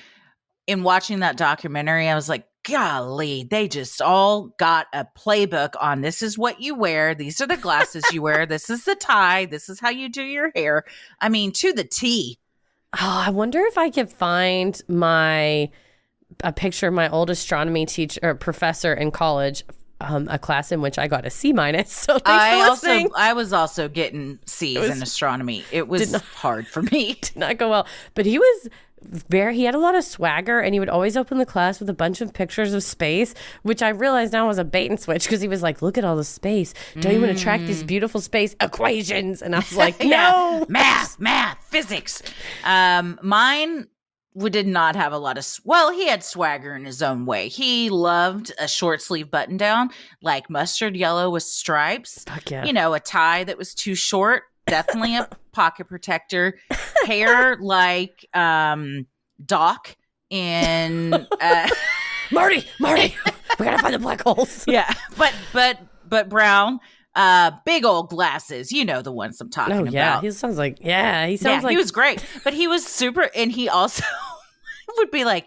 in watching that documentary, I was like, golly, they just all got a playbook on this is what you wear. These are the glasses you wear. This is the tie. This is how you do your hair. I mean, to the T. Oh, I wonder if I could find a picture of my old astronomy teacher or professor in college, a class in which I got a C-. So I was also getting C's in astronomy. It was hard for me. Did not go well. But he had a lot of swagger, and he would always open the class with a bunch of pictures of space, which I realize now was a bait and switch, because he was like, look at all the space. Don't you want to track these beautiful space equations? And I was like, no. Math, physics. Mine did not have a lot of, he had swagger in his own way. He loved a short sleeve button down, like mustard yellow with stripes. Fuck yeah. A tie that was too short. Definitely a pocket protector. Hair like Doc in Marty, we gotta find the black holes. Yeah, but brown. Big old glasses. You know the ones I'm talking about. Yeah, he sounds like he was great. But he was super, and he also would be like,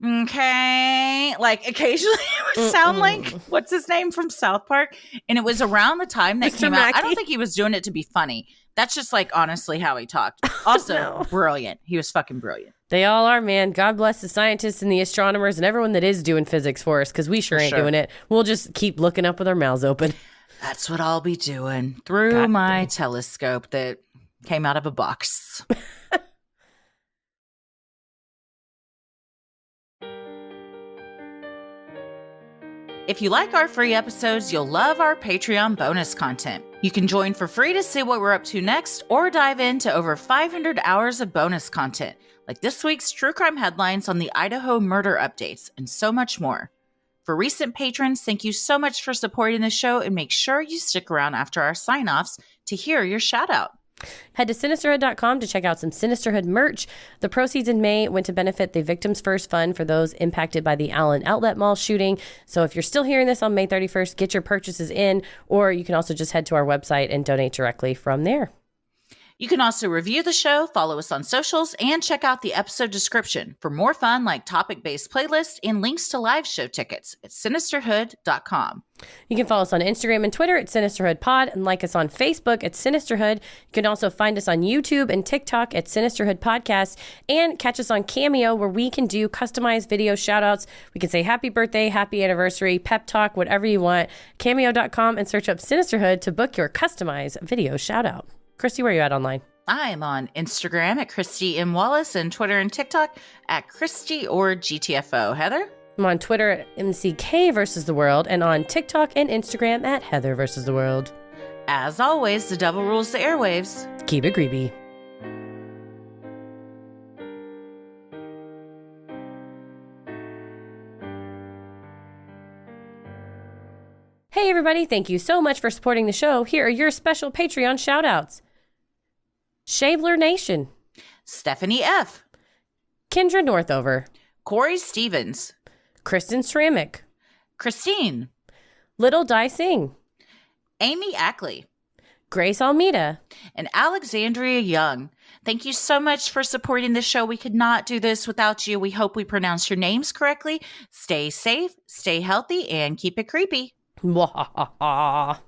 okay, like occasionally it would sound like what's his name from South Park, and it was around the time that came out. I don't think he was doing it to be funny. That's just honestly how he talked. Also brilliant. He was fucking brilliant. They all are, man. God bless the scientists and the astronomers and everyone that is doing physics for us, because we sure ain't doing it. We'll just keep looking up with our mouths open. That's what I'll be doing through my telescope that came out of a box. If you like our free episodes, you'll love our Patreon bonus content. You can join for free to see what we're up to next, or dive into over 500 hours of bonus content, like this week's true crime headlines on the Idaho murder updates, and so much more. For recent patrons, thank you so much for supporting the show, and make sure you stick around after our sign-offs to hear your shout-out. Head to Sinisterhood.com to check out some Sinisterhood merch. The proceeds in May went to benefit the Victims First Fund for those impacted by the Allen Outlet Mall shooting. So if you're still hearing this on May 31st, get your purchases in, or you can also just head to our website and donate directly from there. You can also review the show, follow us on socials, and check out the episode description for more fun like topic-based playlists and links to live show tickets at sinisterhood.com. You can follow us on Instagram and Twitter at Sinisterhood Pod and like us on Facebook at Sinisterhood. You can also find us on YouTube and TikTok at Sinisterhood Podcast and catch us on Cameo where we can do customized video shout-outs. We can say happy birthday, happy anniversary, pep talk, whatever you want. Cameo.com and search up Sinisterhood to book your customized video shout-out. Christy, where are you at online? I am on Instagram at Christy M. Wallace and Twitter and TikTok at Christy or GTFO. Heather? I'm on Twitter at MCK versus the world and on TikTok and Instagram at Heather versus the world. As always, the devil rules the airwaves. Keep it creepy. Hey everybody, thank you so much for supporting the show. Here are your special Patreon shoutouts. Shavler Nation, Stephanie F., Kendra Northover, Corey Stevens, Kristen Sramick, Christine, Little Dai Singh, Amy Ackley, Grace Almeida, and Alexandria Young. Thank you so much for supporting the show. We could not do this without you. We hope we pronounce your names correctly. Stay safe, stay healthy, and keep it creepy. Mwahaha.